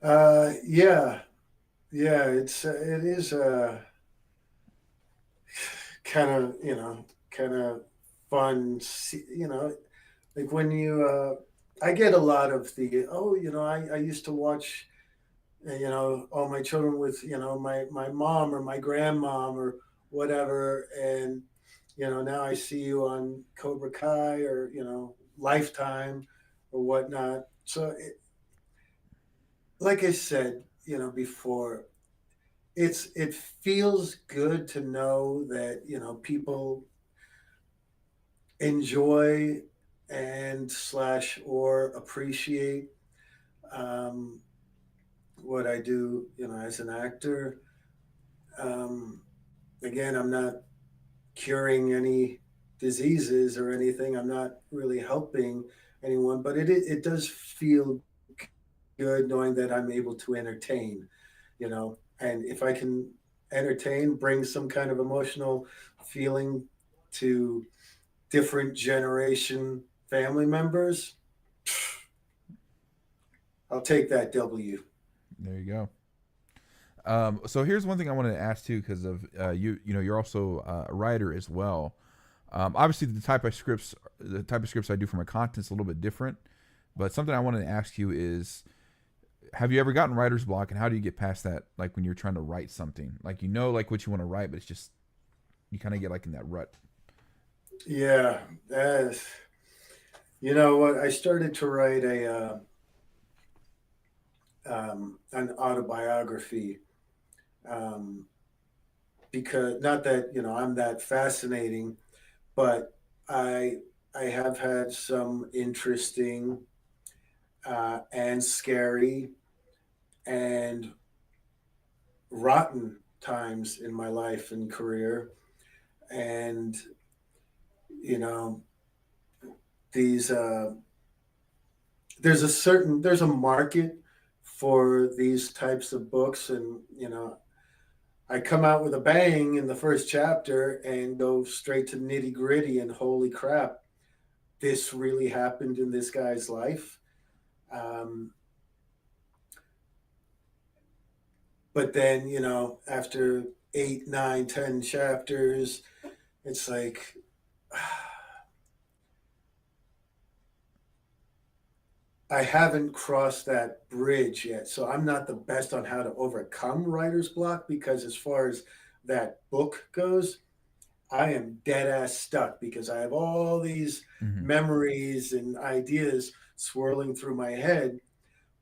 Yeah, yeah. It is kind of kind of fun. Like when you I get a lot of the I used to watch all my children with my mom or my grandmom or whatever, and now I see you on Cobra Kai or Lifetime or whatnot. So like I said before, it feels good to know that people enjoy and slash or appreciate um, what I do, as an actor. Um, Again, I'm not curing any diseases or anything. I'm not really helping anyone, but it does feel good knowing that I'm able to entertain, and if I can entertain, bring some kind of emotional feeling to different generation family members, I'll take that W. There you go. So here's one thing I wanted to ask too, because of you're also a writer as well. Obviously, the type of scripts I do for my content is a little bit different. But something I wanted to ask you is, have you ever gotten writer's block, and how do you get past that? Like when you're trying to write something, like like what you want to write, but it's just you kind of get like in that rut. Yeah, that's, you know what? I started to write an autobiography, um, because not that I'm that fascinating, but I I have had some interesting and scary and rotten times in my life and career, and you know these there's a market for these types of books, and I come out with a bang in the first chapter and go straight to nitty gritty, and holy crap, this really happened in this guy's life. um, but then after 8, 9, 10 chapters, it's like I haven't crossed that bridge yet. So I'm not the best on how to overcome writer's block, because as far as that book goes, I am dead ass stuck because I have all these Mm-hmm. memories and ideas swirling through my head.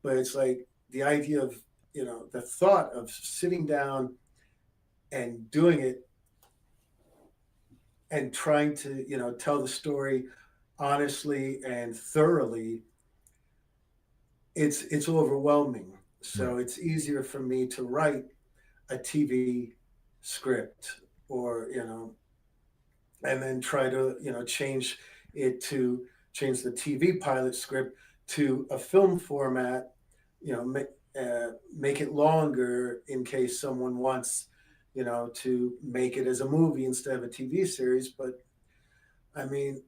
But it's like the idea of, the thought of sitting down and doing it and trying to, tell the story honestly and thoroughly, it's overwhelming. Right. So it's easier for me to write a TV script, or and then try to change the TV pilot script to a film format, make it longer in case someone wants to make it as a movie instead of a TV series. But I mean,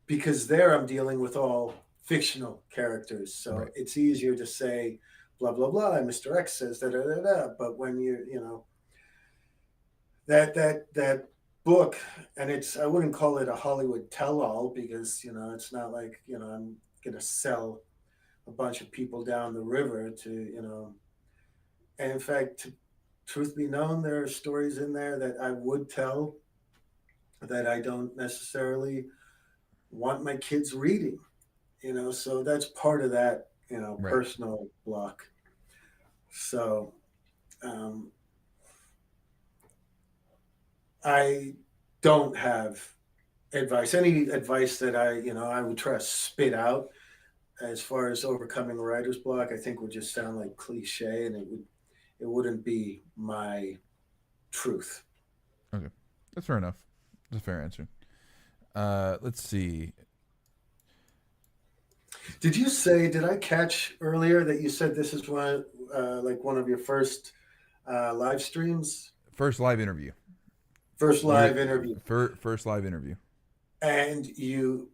because there I'm dealing with all fictional characters, so Right. it's easier to say blah blah blah, and Mr. X says da da da da. But when that book, and I wouldn't call it a Hollywood tell-all, because it's not like I'm gonna sell a bunch of people down the river to and in fact, truth be known, there are stories in there that I would tell that I don't necessarily want my kids reading, so that's part of that Right. personal block. So um, I don't have any advice that I would try to spit out as far as overcoming writer's block. I think would just sound like cliche, and it wouldn't be my truth. Okay. That's fair enough. That's a fair answer. Let's see. Did I catch earlier that you said this is one of your first live streams, First live interview. first You're live interview, first live interview. and you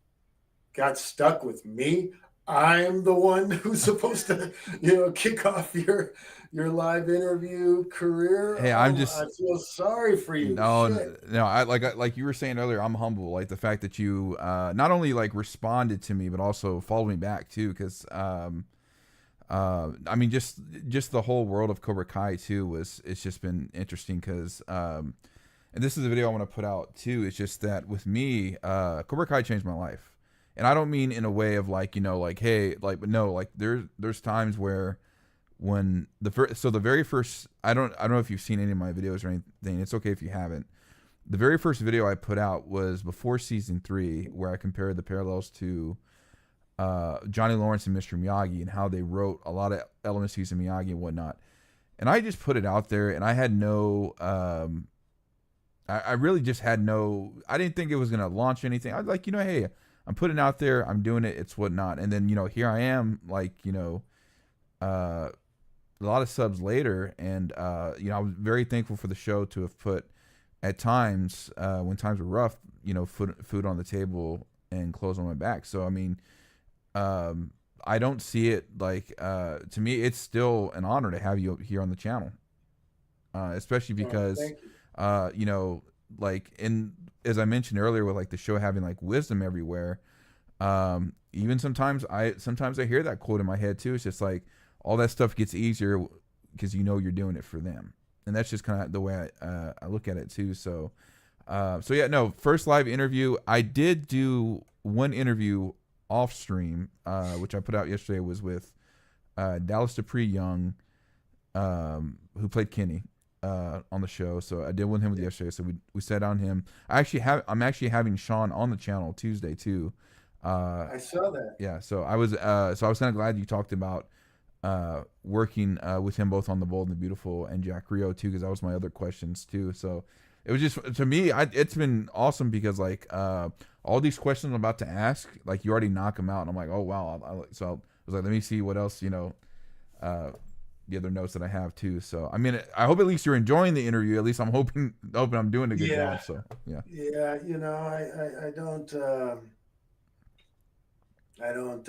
got stuck with me? I'm the one who's supposed to, kick off your live interview career. Hey, I'm I just feel sorry for you. no, Shit. no. Like you were saying earlier. I'm humble. Like the fact that you not only like responded to me, but also followed me back too. Because I mean, just the whole world of Cobra Kai too it's just been interesting. Because and this is a video I want to put out too. It's just that with me, Cobra Kai changed my life, and I don't mean in a way of like like hey like, but no, like there's times where when the very first, I don't know if you've seen any of my videos or anything. It's okay if you haven't. The very first video I put out was before season 3, where I compared the parallels to Johnny Lawrence and Mr. Miyagi, and how they wrote a lot of elements using Miyagi and whatnot. And I just put it out there, and I had no I really just had no, I didn't think it was gonna launch anything. I was like, hey, I'm putting it out there, I'm doing it, it's whatnot. And then here I am, like a lot of subs later, and I was very thankful for the show to have put at times when times were rough, food on the table and clothes on my back. So I mean, I don't see it like to me, it's still an honor to have you here on the channel, especially because Thank you. like as I mentioned earlier, with like the show having like wisdom everywhere. Even sometimes I hear that quote in my head too. It's just like, all that stuff gets easier because you know you're doing it for them, and that's just kind of the way I look at it too. So, so yeah, no, first live interview. I did do one interview off stream, which I put out yesterday, was with Dallas Dupree Young, who played Kenny on the show. So I did with him yesterday. So we sat on him. I'm actually having Sean on the channel Tuesday too. I saw that. Yeah. So I was kind of glad you talked about working with him both on The Bold and the Beautiful and Jack Rio too, because that was my other questions too. So it was just, to me, it's been awesome because like all these questions I'm about to ask, like you already knock them out, and I'm like, oh wow. So I was like, let me see what else, the other notes that I have too. So I mean, I hope at least you're enjoying the interview. At least I'm hoping I'm doing a good job. So yeah. Yeah, I don't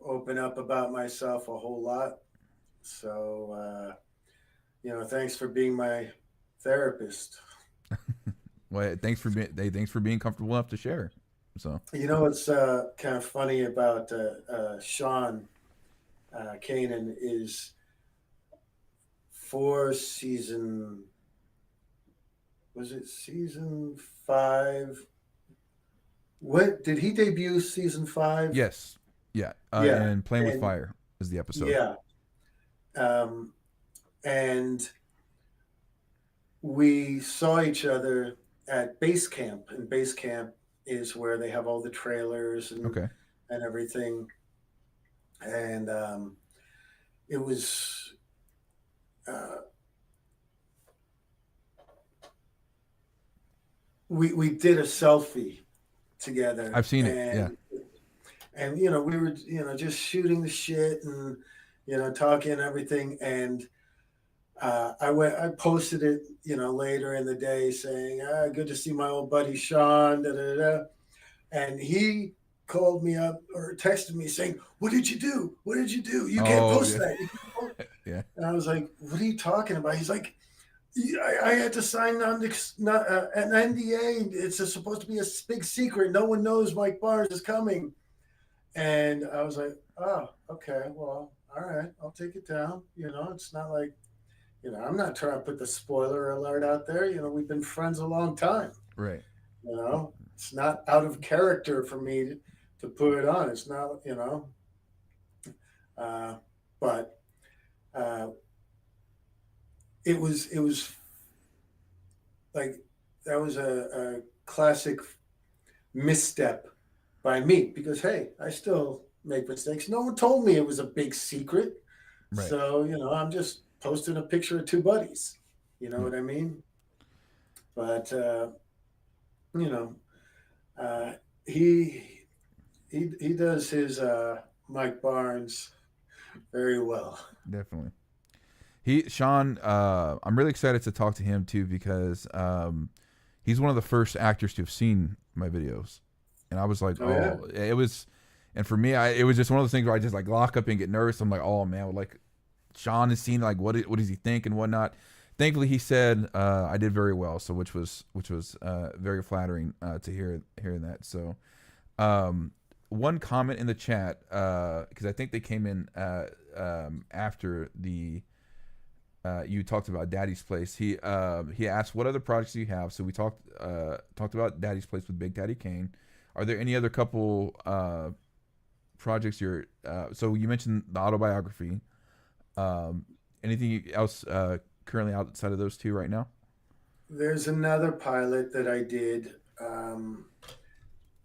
open up about myself a whole lot. So thanks for being my therapist. Well, thanks for being comfortable enough to share. So What's kind of funny about Sean Kanan is for season, was it season 5? What did he debut season 5? yes, yeah, Yeah, and Playing with and Fire is the episode. yeah, um, and we saw each other at base camp, and base camp is where they have all the trailers Okay. and everything. And it was we did a selfie together. I've seen it. Yeah. And we were just shooting the shit and talking and everything. And I posted it later in the day saying, good to see my old buddy Sean, da, da, da. And he called me up or texted me saying, what did you do? You can't post that. You can't post. Yeah. And I was like, what are you talking about? He's like, I had to sign on an NDA. It's supposed to be a big secret. No one knows Mike Barnes is coming. And I was like, oh, okay, well, all right, I'll take it down. It's not like, I'm not trying to put the spoiler alert out there. We've been friends a long time. Right. It's not out of character for me to put it on. It's not, but it was like, that was a classic misstep by me because, hey, I still make mistakes. No one told me it was a big secret. Right. So, I'm just posting a picture of two buddies. You know what I mean? But, he does his Mike Barnes very well. Definitely. Sean, I'm really excited to talk to him too because he's one of the first actors to have seen my videos, and I was like, it was, and for me, it was just one of those things where I just like lock up and get nervous. I'm like, oh man, like Sean has seen, like what does he think and whatnot. Thankfully, he said I did very well, so which was very flattering to hear that. So, one comment in the chat because I think they came in after the. You talked about Daddy's Place. He asked what other projects do you have. So we talked about Daddy's Place with Big Daddy Kane. Are there any other couple projects you're? So you mentioned the autobiography. Anything else currently outside of those two right now? There's another pilot that I did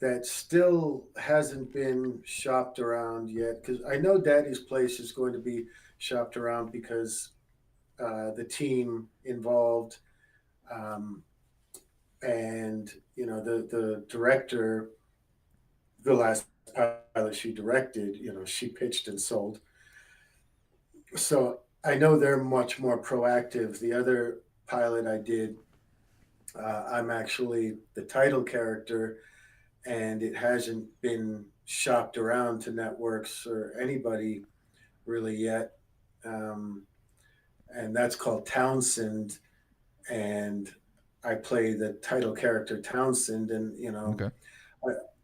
that still hasn't been shopped around yet because I know Daddy's Place is going to be shopped around because. The team involved, and the director, the last pilot she directed, she pitched and sold. So I know they're much more proactive. The other pilot I did, I'm actually the title character, and it hasn't been shopped around to networks or anybody really yet. And that's called Townsend, and I play the title character Townsend, and Okay.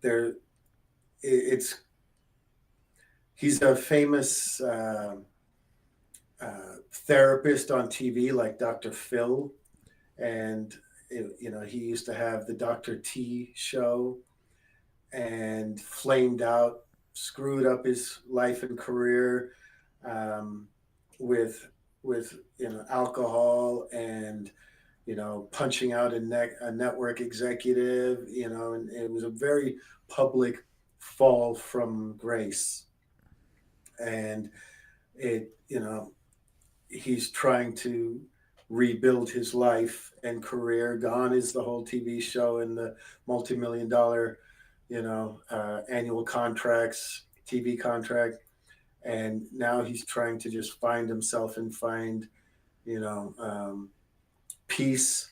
there it's he's a famous therapist on TV, like Dr. Phil, and he used to have the Dr. T show, and flamed out, screwed up his life and career, um, with alcohol, and punching out a network executive, and it was a very public fall from grace. And he's trying to rebuild his life and career. Gone is the whole TV show and the multi-million dollar, annual contracts, TV contract. And now he's trying to just find himself and find, you know, um, peace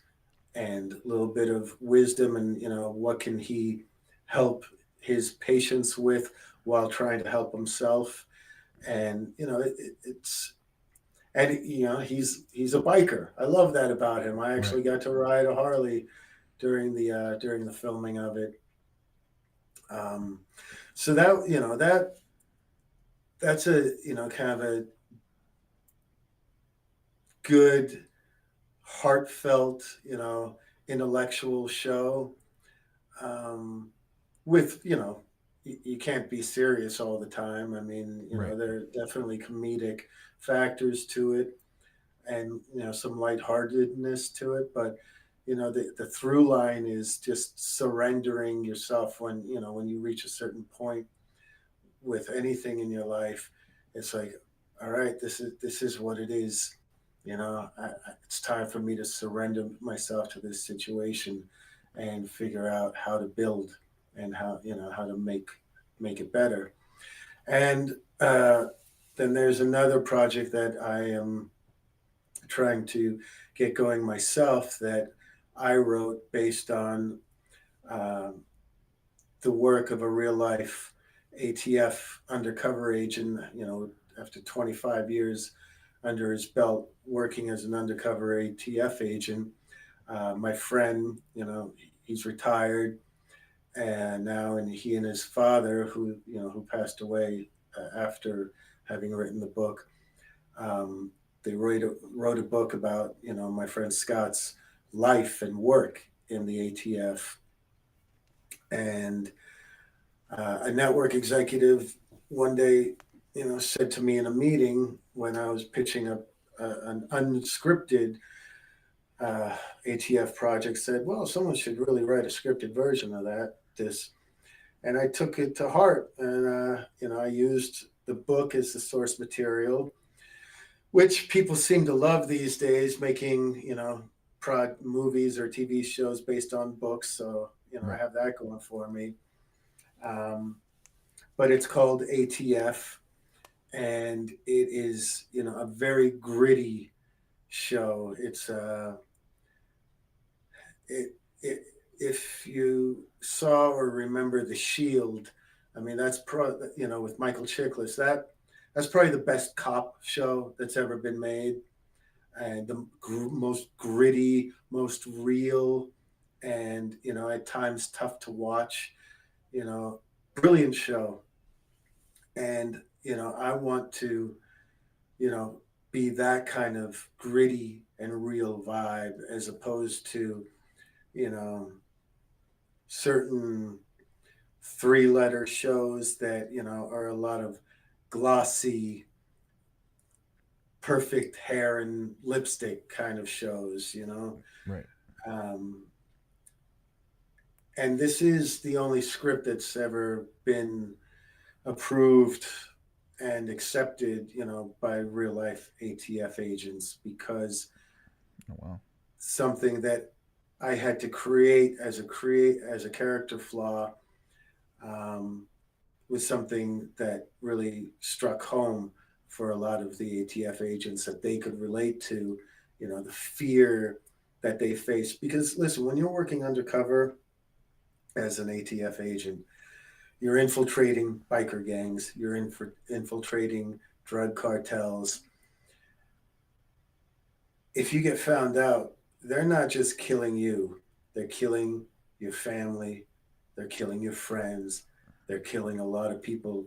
and a little bit of wisdom, and what can he help his patients with while trying to help himself. And it's and he's a biker. I love that about him. I Right. actually got to ride a Harley during the filming of it. Um, so that's a kind of a good, heartfelt, intellectual show. Um, with you can't be serious all the time. I mean, Right. there are definitely comedic factors to it, and some lightheartedness to it, but the through line is just surrendering yourself when you reach a certain point with anything in your life. It's like, all right, this is what it is. It's time for me to surrender myself to this situation and figure out how to build, and how to make it better. And then there's another project that I am trying to get going myself, that I wrote based on um, the work of a real life ATF undercover agent. After 25 years under his belt working as an undercover ATF agent, my friend, he's retired, and now, and he and his father, who passed away after having written the book, um, they wrote a book about my friend Scott's life and work in the ATF. And a network executive one day, said to me in a meeting when I was pitching an unscripted ATF project, said, "Well, someone should really write a scripted version of this." And I took it to heart, and I used the book as the source material, which people seem to love these days, making prod movies or TV shows based on books. So I Right. have that going for me. Um, but it's called ATF, and it is a very gritty show. It, it if you saw or remember The Shield, I mean with Michael Chiklis, that's probably the best cop show that's ever been made, and the most gritty, most real, and at times tough to watch. Brilliant show. And I want to you know be that kind of gritty and real vibe, as opposed to you know certain three-letter shows that are a lot of glossy, perfect hair and lipstick kind of shows. Right. um, and this is the only script that's ever been approved and accepted, by real life ATF agents, because Oh wow. something that I had to create as a character flaw, um, was something that really struck home for a lot of the ATF agents, that they could relate to, the fear that they face. Because listen, when you're working undercover as an ATF agent, you're infiltrating biker gangs, you're infiltrating drug cartels. If you get found out, they're not just killing you, they're killing your family, they're killing your friends, they're killing a lot of people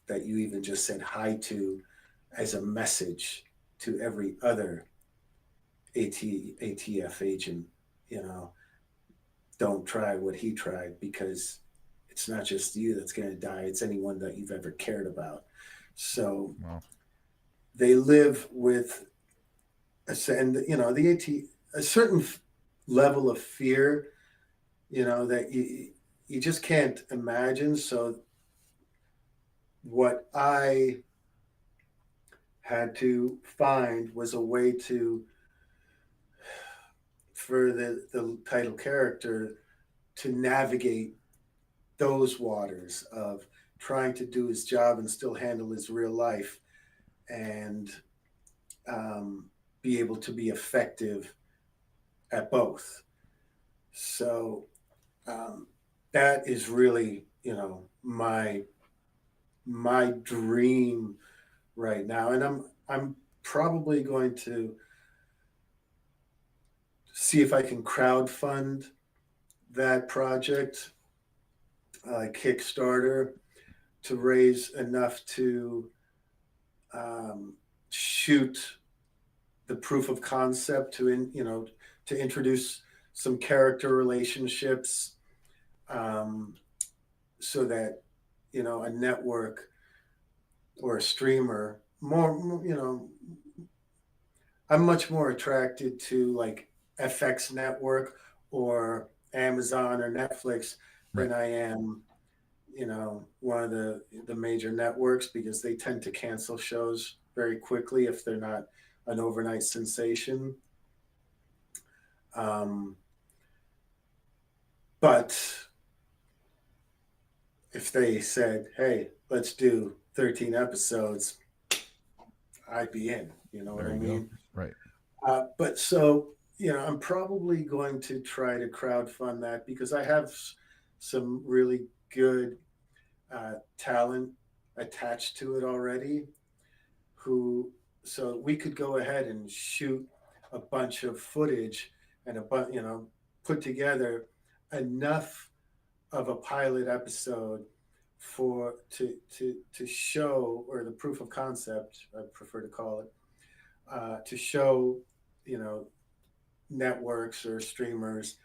that you even just said hi to as a message to every other ATF agent, you know, don't try what he tried, because it's not just you that's going to die, it's anyone that you've ever cared about. So Wow. they live with and you know the a certain level of fear, you know, that you just can't imagine. So what I had to find was a way to, for the title character to navigate those waters of trying to do his job and still handle his real life, and um, be able to be effective at both. So um, that is really, you know, my dream right now, and I'm probably going to see if I can crowd fund that project, Kickstarter, to raise enough to um, shoot the proof of concept, to you know, to introduce some character relationships, um, so that, you know, a network or a streamer more, you know, I'm much more attracted to like FX Network or Amazon or Netflix Right. than I am, you know, one of the major networks, because they tend to cancel shows very quickly if they're not an overnight sensation. Um, but if they said, "Hey, let's do 13 episodes," I'd be in. You know what There I you go. mean? Right. But so, you know, I'm probably going to try to crowdfund that, because I have some really good talent attached to it already. Who, so we could go ahead and shoot a bunch of footage and you know, put together enough of a pilot episode for to show, or the proof of concept, I prefer to call it, to show, you know, networks or streamers,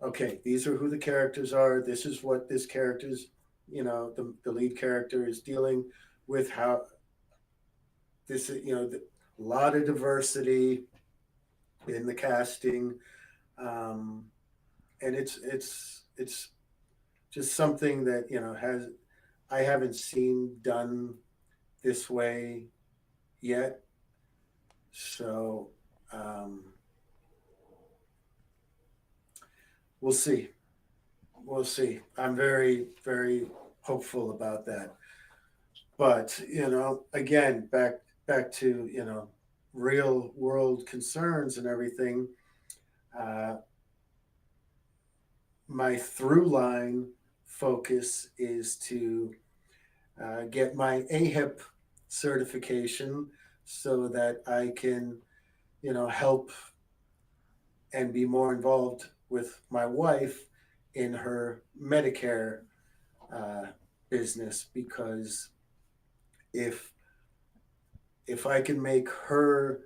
okay, these are who the characters are. This is what this character's, you know, the lead character is dealing with. How this, you know, a lot of diversity in the casting, um, and it's just something that, you know, has, I haven't seen done this way yet. So um, we'll see. We'll see. I'm very, very hopeful about that. But, you know, again, back to, you know, real world concerns and everything. Uh, my through line focus is to get my AHIP certification, so that I can, you know, help and be more involved with my wife in her Medicare uh, business, because if I can make her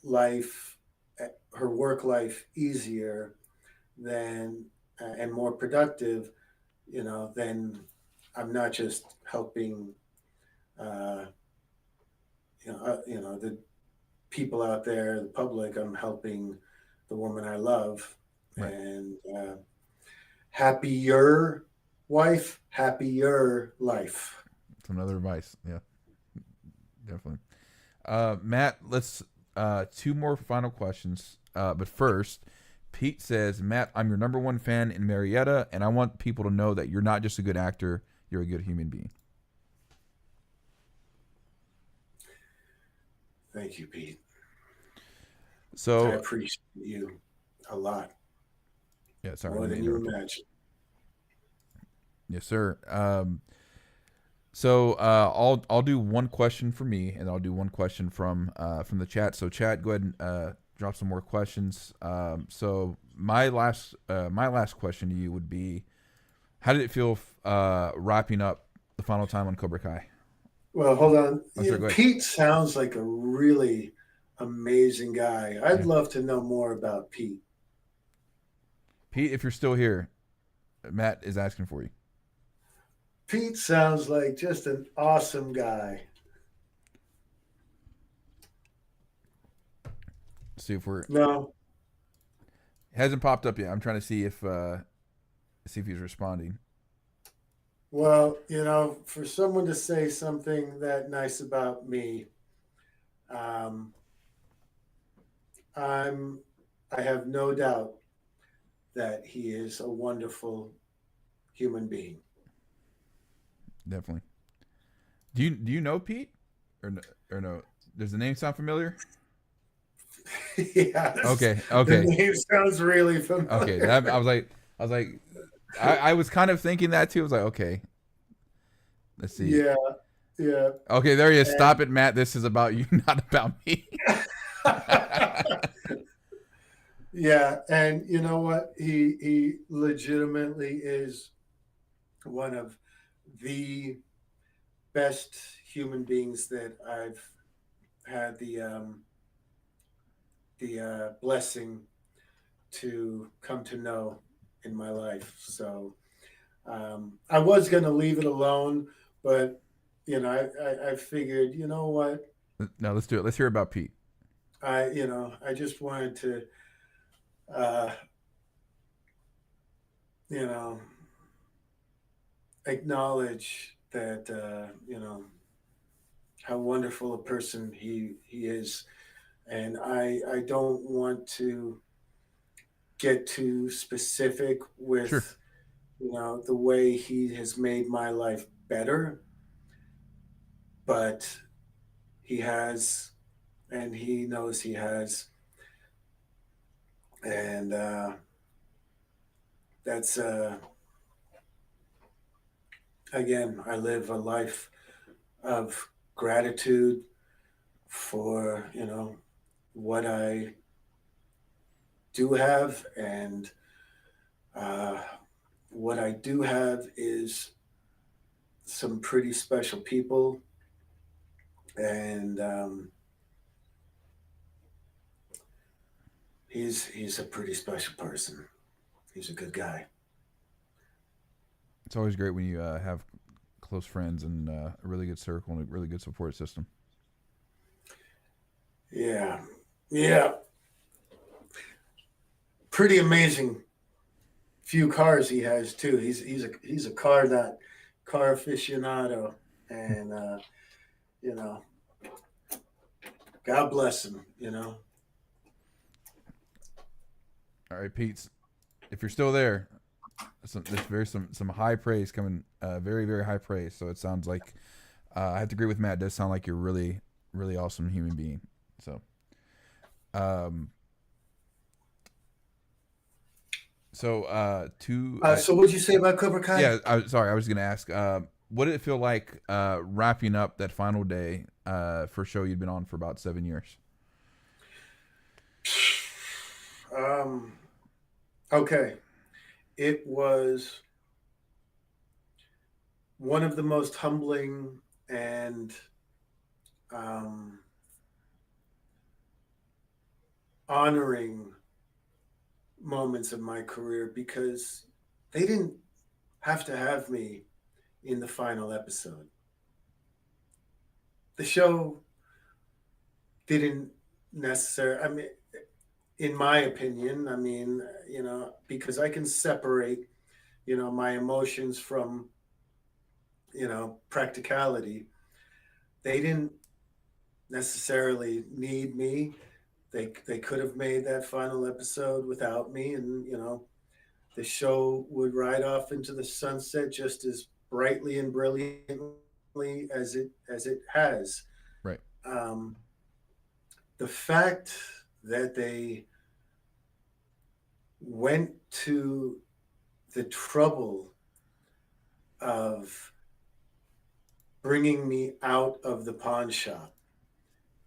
life, her work life easier, then and more productive, you know, then I'm not just helping, uh, you know, the people out there, the public. I'm helping the woman I love, Right. and happier wife, happier life. It's another advice. Yeah, definitely. Matt, let's two more final questions. But first, Pete says, Matt, I'm your number one fan in Marietta, and I want people to know that you're not just a good actor, you're a good human being. Thank you, Pete. I So, appreciate you a lot, yeah, sorry, I more didn't than you interrupt you. imagine. Yes, sir. I'll do one question for me, and I'll do one question from the chat. So chat, go ahead and drop some more questions. So my last question to you would be, how did it feel wrapping up the final time on Cobra Kai. Well, hold on. Oh, sorry, go ahead. Pete sounds like a really amazing guy. I'd Yeah. love to know more about Pete. Pete, if you're still here, Matt is asking for you. Pete sounds like just an awesome guy. See if we're No, hasn't popped up yet. I'm trying to see if he's responding. well, for someone to say something that nice about me, um, I'm I have no doubt that he is a wonderful human being. Definitely. Do you know Pete or no? Does the name sound familiar? Yes, Okay, the okay, name sounds really okay. familiar. That I was like, I was kind of thinking that too. I was like, okay, let's see. Yeah, yeah. Okay, there he is. And Stop it, Matt. This is about you, not about me. yeah, and you know what? He legitimately is one of the best human beings that I've had the blessing to come to know in my life. So I was going to leave it alone, but I figured, you know what? No, let's do it. Let's hear about Pete. I just wanted to, uh, you know, acknowledge that, how wonderful a person he is, and I don't want to get too specific Sure. with the way he has made my life better, but he has, and he knows he has, and that's again, I live a life of gratitude for what I do have, and uh, what I do have is some pretty special people, and he's a pretty special person. He's a good guy. It's always great when you have close friends and a really good circle and a really good support system. Yeah, yeah, pretty amazing few cars he has too. He's a car aficionado, and you know, God bless him. All right, Pete. If you're still there, some high praise coming. Very very high praise. So it sounds like I have to agree with Matt. It does sound like you're really really awesome human being. So, um, to So what'd you say about Cobra Kai? yeah, sorry, I was gonna ask. What did it feel like wrapping up that final day for a show you'd been on for about 7 years? Um, okay, it was one of the most humbling and um, honoring moments of my career, because they didn't have to have me in the final episode. The show didn't necessarily, I mean, in my opinion, I mean, because I can separate, my emotions from, practicality. They didn't necessarily need me. They could have made that final episode without me, and the show would ride off into the sunset just as brightly and brilliantly as it has. Right. Um, the fact that they went to the trouble of bringing me out of the pawn shop,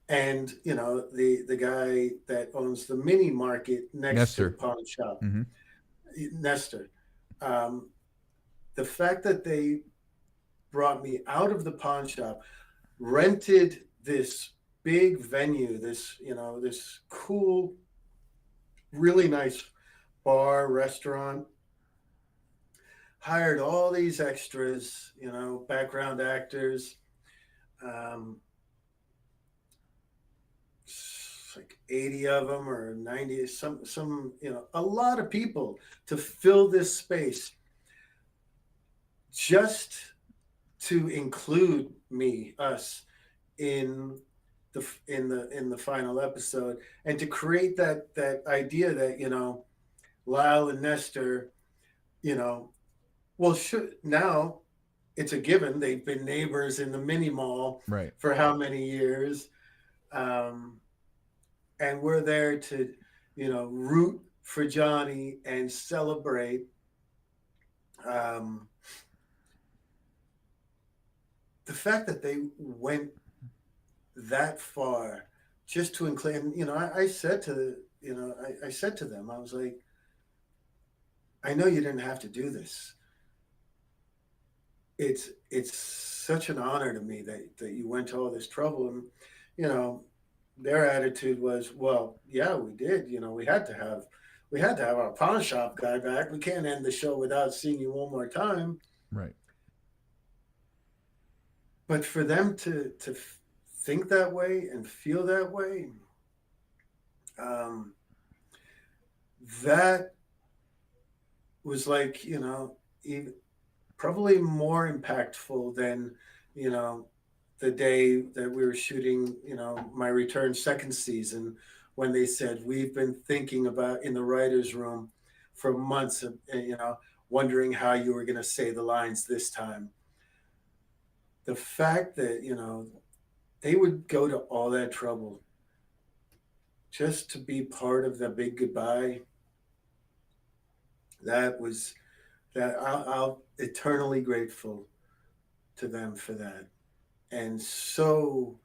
and the guy that owns the mini market next to the Nestor. pawn shop, Mm-hmm. Nestor, um, the fact that they brought me out of the pawn shop, rented this big venue, this, this cool, really nice bar, restaurant, hired all these extras, background actors, um, like 80 of them or 90, a lot of people to fill this space just to include us in the final episode, and to create that idea that Lyle and Nestor, you know well, should now it's a given they've been neighbors in the mini mall Right. for how many years, um, and we're there to root for Johnny and celebrate. um, the fact that they went that far just to include, I said to I said to them, I was like, I know you didn't have to do this. It's such an honor to me that you went to all this trouble. And you know their attitude was, well, yeah, we did. We had to have our pawn shop guy back. We can't end the show without seeing you one more time. Right. But for them to think that way and feel that way, um, that was like, even, probably more impactful than you know the day that we were shooting, my return second season, when they said, we've been thinking about in the writers' room for months, wondering how you were going to say the lines this time. The fact that, they would go to all that trouble just to be part of the big goodbye, that was that I'll eternally grateful to them for that. And so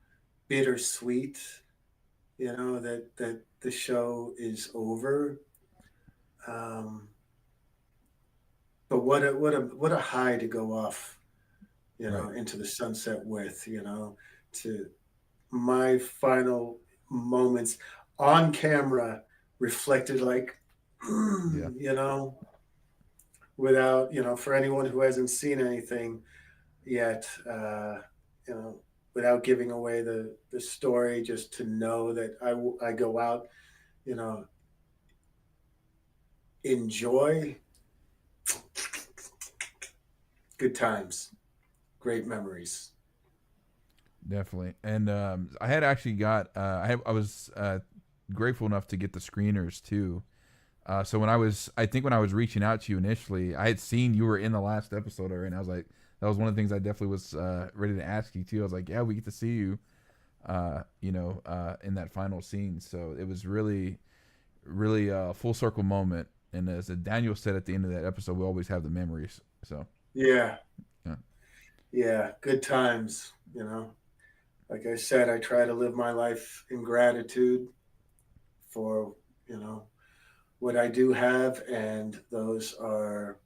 bittersweet, that the show is over. Um, but what a high to go off, Right. into the sunset with, to my final moments on camera, reflected like, Yeah. without, for anyone who hasn't seen anything yet, you know, without giving away the story, just to know that I go out, you know, enjoy good times, great memories. Definitely. And I had actually got I was grateful enough to get the screeners too. So I think when I was reaching out to you initially, I had seen you were in the last episode already, and I was like, that was one of the things I definitely was ready to ask you too. I was like, yeah, we get to see you, in that final scene. So it was really, really a full circle moment. And as Daniel said at the end of that episode, we always have the memories. So Yeah, yeah, yeah, good times. Like I said, I try to live my life in gratitude for you know what I do have, and those are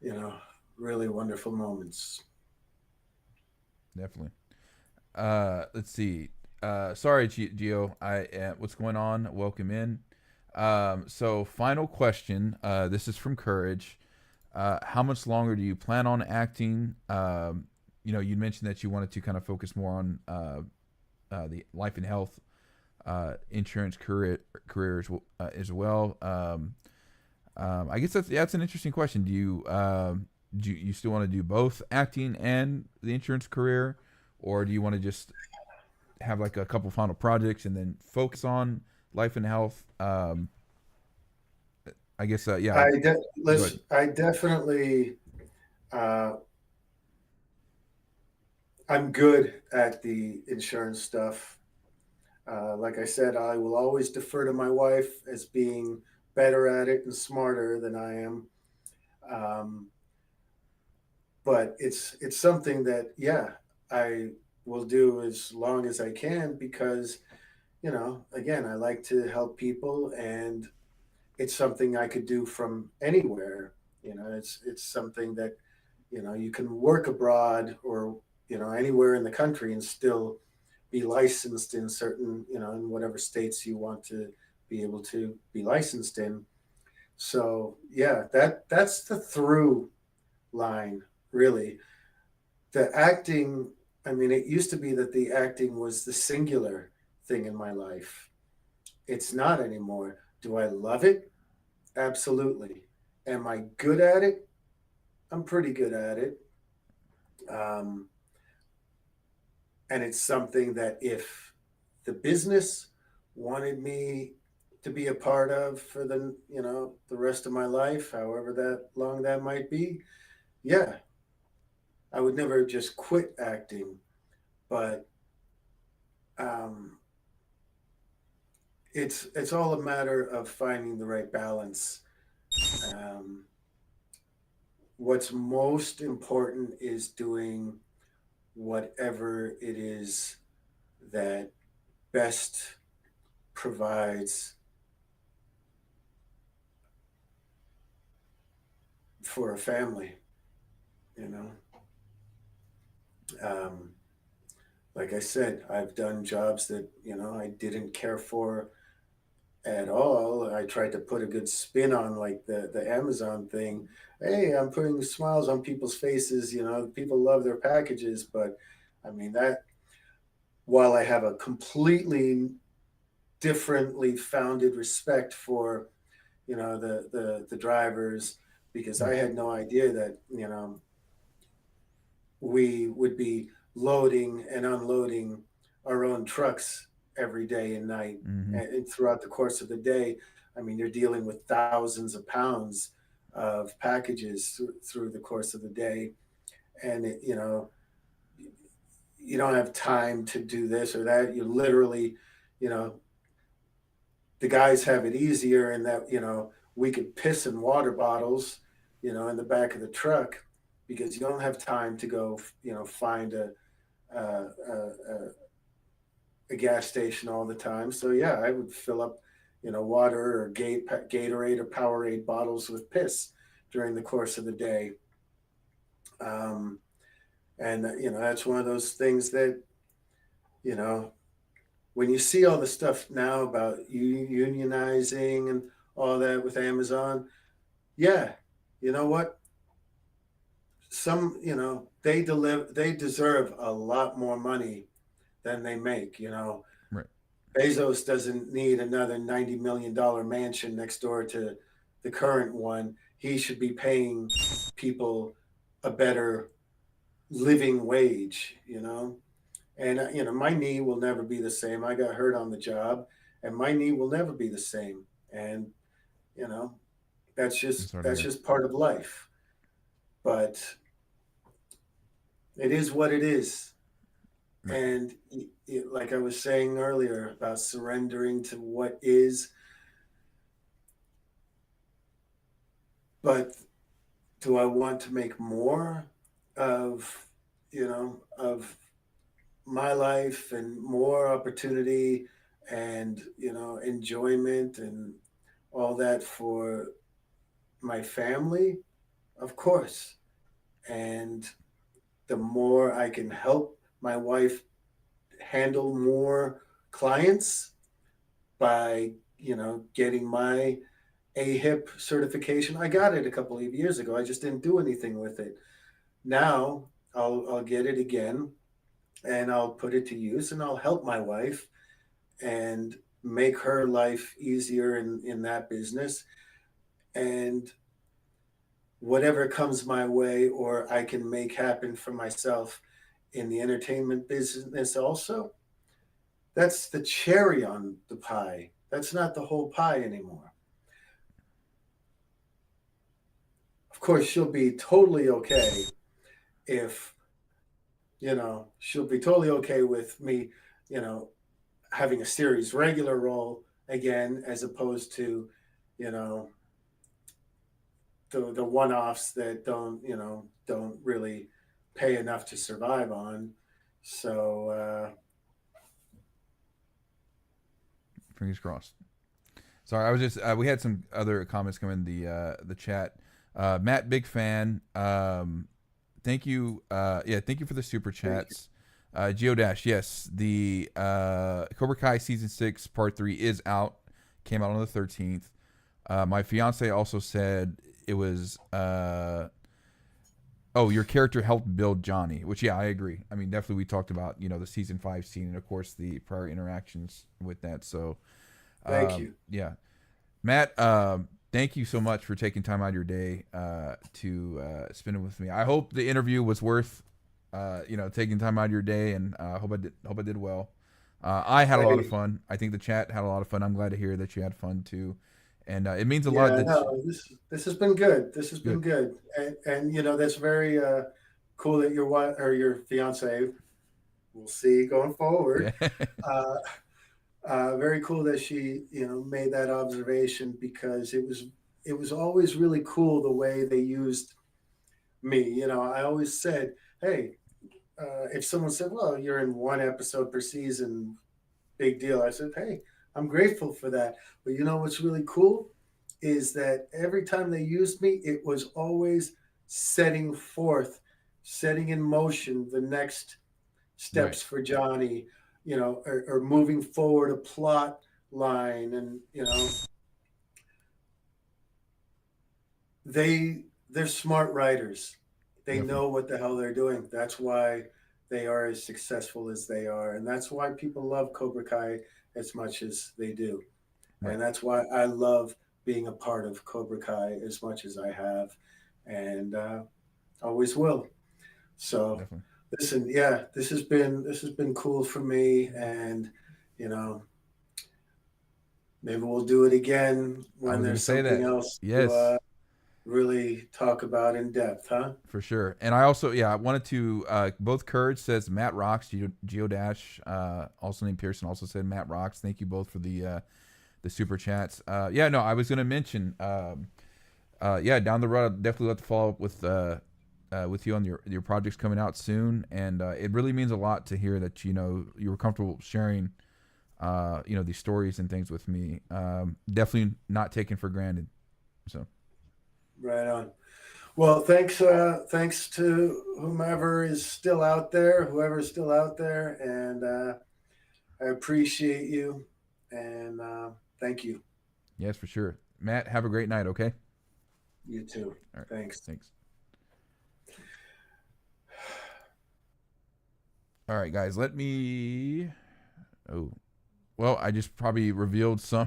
you know really wonderful moments. definitely. Let's see. Sorry, Gio. What's going on? Welcome in. So final question. This is from Courage. How much longer do you plan on acting? You mentioned that you wanted to kind of focus more on the life and health insurance career as well. I guess that's an interesting question. Do you still want to do both acting and the insurance career, or do you want to just have like a couple final projects and then focus on life and health? I guess yeah. Go ahead. Listen, I definitely, uh, I'm good at the insurance stuff. Like I said, I will always defer to my wife as being better at it and smarter than I am. Um, but it's something that, yeah, I will do as long as I can, because again, I like to help people, and it's something I could do from anywhere. It's something that You can work abroad or, anywhere in the country and still be licensed in certain, in whatever states you want to be able to be licensed in. So yeah, that's the through line, really. The acting, I mean, it used to be that the acting was the singular thing in my life. It's not anymore. Do I love it? Absolutely. Am I good at it? I'm pretty good at it. Um, and it's something that if the business wanted me to be a part of for the rest of my life, however that long that might be, yeah, I would never just quit acting. But um, it's all a matter of finding the right balance. Um, what's most important is doing whatever it is that best provides for a family, you know. Um, like I said, I've done jobs that, I didn't care for at all. I tried to put a good spin on, like the Amazon thing. Hey, I'm putting smiles on people's faces. People love their packages, but I mean that. While I have a completely differently founded respect for, the drivers, because I Right. had no idea that we would be loading and unloading our own trucks every day and night, Mm-hmm. and throughout the course of the day. I mean, you're dealing with thousands of pounds of packages through the course of the day, and you don't have time to do this or that. You literally, you know, the guys have it easier in that we could piss in water bottles, in the back of the truck, because you don't have time to go, find a, a, a gas station all the time. So yeah, I would fill up, water or Gatorade or Powerade bottles with piss during the course of the day. Um, and that's one of those things that you know when you see all the stuff now about unionizing and all that with Amazon. Yeah, you know what? They deserve a lot more money than they make. Right. Bezos doesn't need another $90 million mansion next door to the current one. He should be paying people a better living wage, And my knee will never be the same. I got hurt on the job, and my knee will never be the same. And you know, that's I'm just sorry to that's hear. just part of life. But it is what it is. Right. And like I was saying earlier about surrendering to what is, but do I want to make more of, of my life and more opportunity and, enjoyment and all that for my family? Of course. And the more I can help my wife handle more clients by, getting my AHIP certification. I got it a couple of years ago. I just didn't do anything with it. Now I'll get it again, and I'll put it to use, and I'll help my wife and make her life easier in that business. And whatever comes my way or I can make happen for myself in the entertainment business also, that's the cherry on the pie. That's not the whole pie anymore. Of course, she'll be totally okay if, she'll be totally okay with me, you know, having a series regular role again, as opposed to, you know, the one-offs that don't really pay enough to survive on. So Fingers crossed. Sorry, I was just we had some other comments come in the chat. Matt, big fan. Thank you. Thank you for the super chats. Geodash, yes, the Cobra Kai season 6 part 3 is out. Came out on the 13th. My fiance also said it was your character helped build Johnny, which I agree. I mean, definitely we talked about, the season 5 scene and of course the prior interactions with that. So thank you. Yeah. Matt, thank you so much for taking time out of your day to spend it with me. I hope the interview was worth taking time out of your day, and hope I did well. I had a lot of fun. I think the chat had a lot of fun. I'm glad to hear that you had fun too, and it means a lot. This has been good. This has been good, and that's very cool that your wife or your fiance, we'll see going forward. Very cool that she made that observation, because it was always really cool the way they used me. I always said, hey. If someone said, well, you're in one episode per season, big deal. I said, hey, I'm grateful for that. But what's really cool is that every time they used me, it was always setting in motion the next steps for Johnny, or moving forward a plot line. And, they're smart writers. They know what the hell they're doing. That's why they are as successful as they are. And that's why people love Cobra Kai as much as they do. Right. And that's why I love being a part of Cobra Kai as much as I have, and always will. So listen, this has been cool for me. And, maybe we'll do it again when there's something else. Yes. Really talk about in depth, huh? For sure. And I also, I wanted to, both Courage says Matt rocks, Geodash, also named Pearson, also said Matt rocks. Thank you both for the super chats. I was going to mention, down the road, I'll definitely have to follow up with you on your projects coming out soon. And it really means a lot to hear that, you were comfortable sharing, these stories and things with me. Definitely not taken for granted. So. Right on. Well, thanks to whoever's still out there, and I appreciate you, and thank you. Yes, for sure. Matt, have a great night, okay? You too. All right. Thanks. All right, guys, I just probably revealed some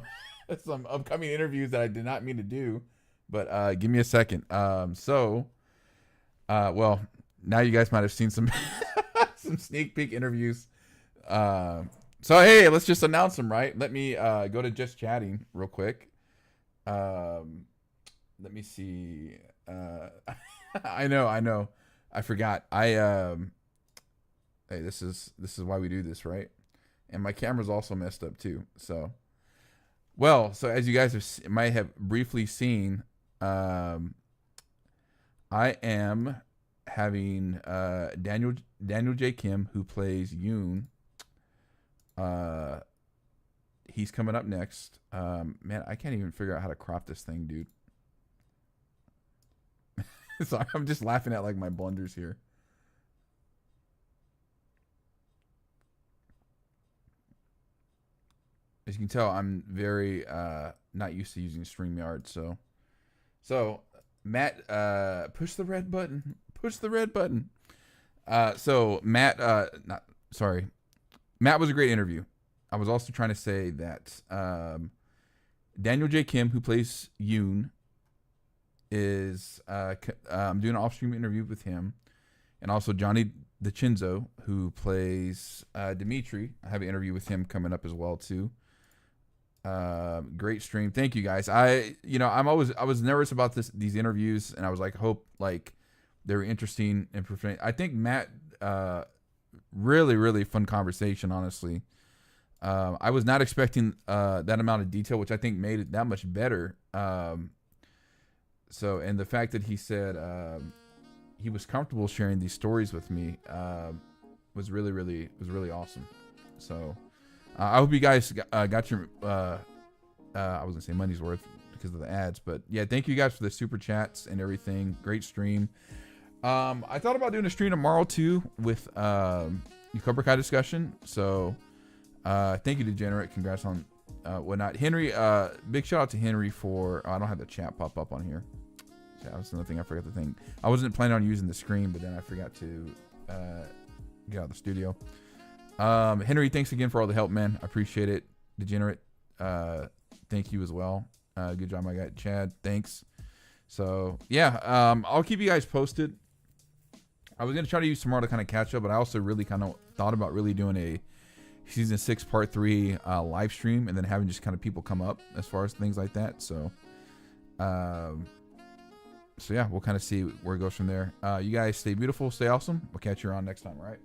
upcoming interviews that I did not mean to do. But give me a second. Now you guys might have seen some some sneak peek interviews. Hey, let's just announce them, right? Let me go to just chatting real quick. Let me see. I know. I forgot. Hey, this is why we do this, right? And my camera's also messed up too. So as you guys might have briefly seen, I am having Daniel J. Kim, who plays Yoon. He's coming up next. Man, I can't even figure out how to crop this thing, dude. Sorry, I'm just laughing at like my blunders here. As you can tell, I'm very not used to using StreamYard, so Matt, push the red button. Matt was a great interview. I was also trying to say that Daniel J. Kim, who plays Yoon, is I'm doing an off-stream interview with him, and also Johnny DiCenzo, who plays Dimitri. I have an interview with him coming up as well too. Great stream. Thank you guys. I was nervous about these interviews, and I was like, hope like they were interesting and professional. I think Matt, really, really fun conversation, honestly. I was not expecting that amount of detail, which I think made it that much better. And the fact that he said he was comfortable sharing these stories with me was really awesome. So I hope you guys got your I was gonna say money's worth because of the ads, but yeah, thank you guys for the super chats and everything. Great stream. I thought about doing a stream tomorrow too with the Cobra Kai discussion. So thank you, Degenerate. Congrats on whatnot. Henry, big shout out to Henry for I don't have the chat pop up on here. So that was another thing I forgot to think. I wasn't planning on using the screen, but then I forgot to get out of the studio. Henry, thanks again for all the help, man. I appreciate it. Degenerate, thank you as well. Good job, my guy Chad. Thanks. So yeah, I'll keep you guys posted. I was gonna try to use tomorrow to kind of catch up, but I also really kind of thought about really doing a season 6 part 3 live stream and then having just kind of people come up as far as things like that. So yeah, we'll kind of see where it goes from there. You guys stay beautiful, stay awesome. We'll catch you around next time, all right?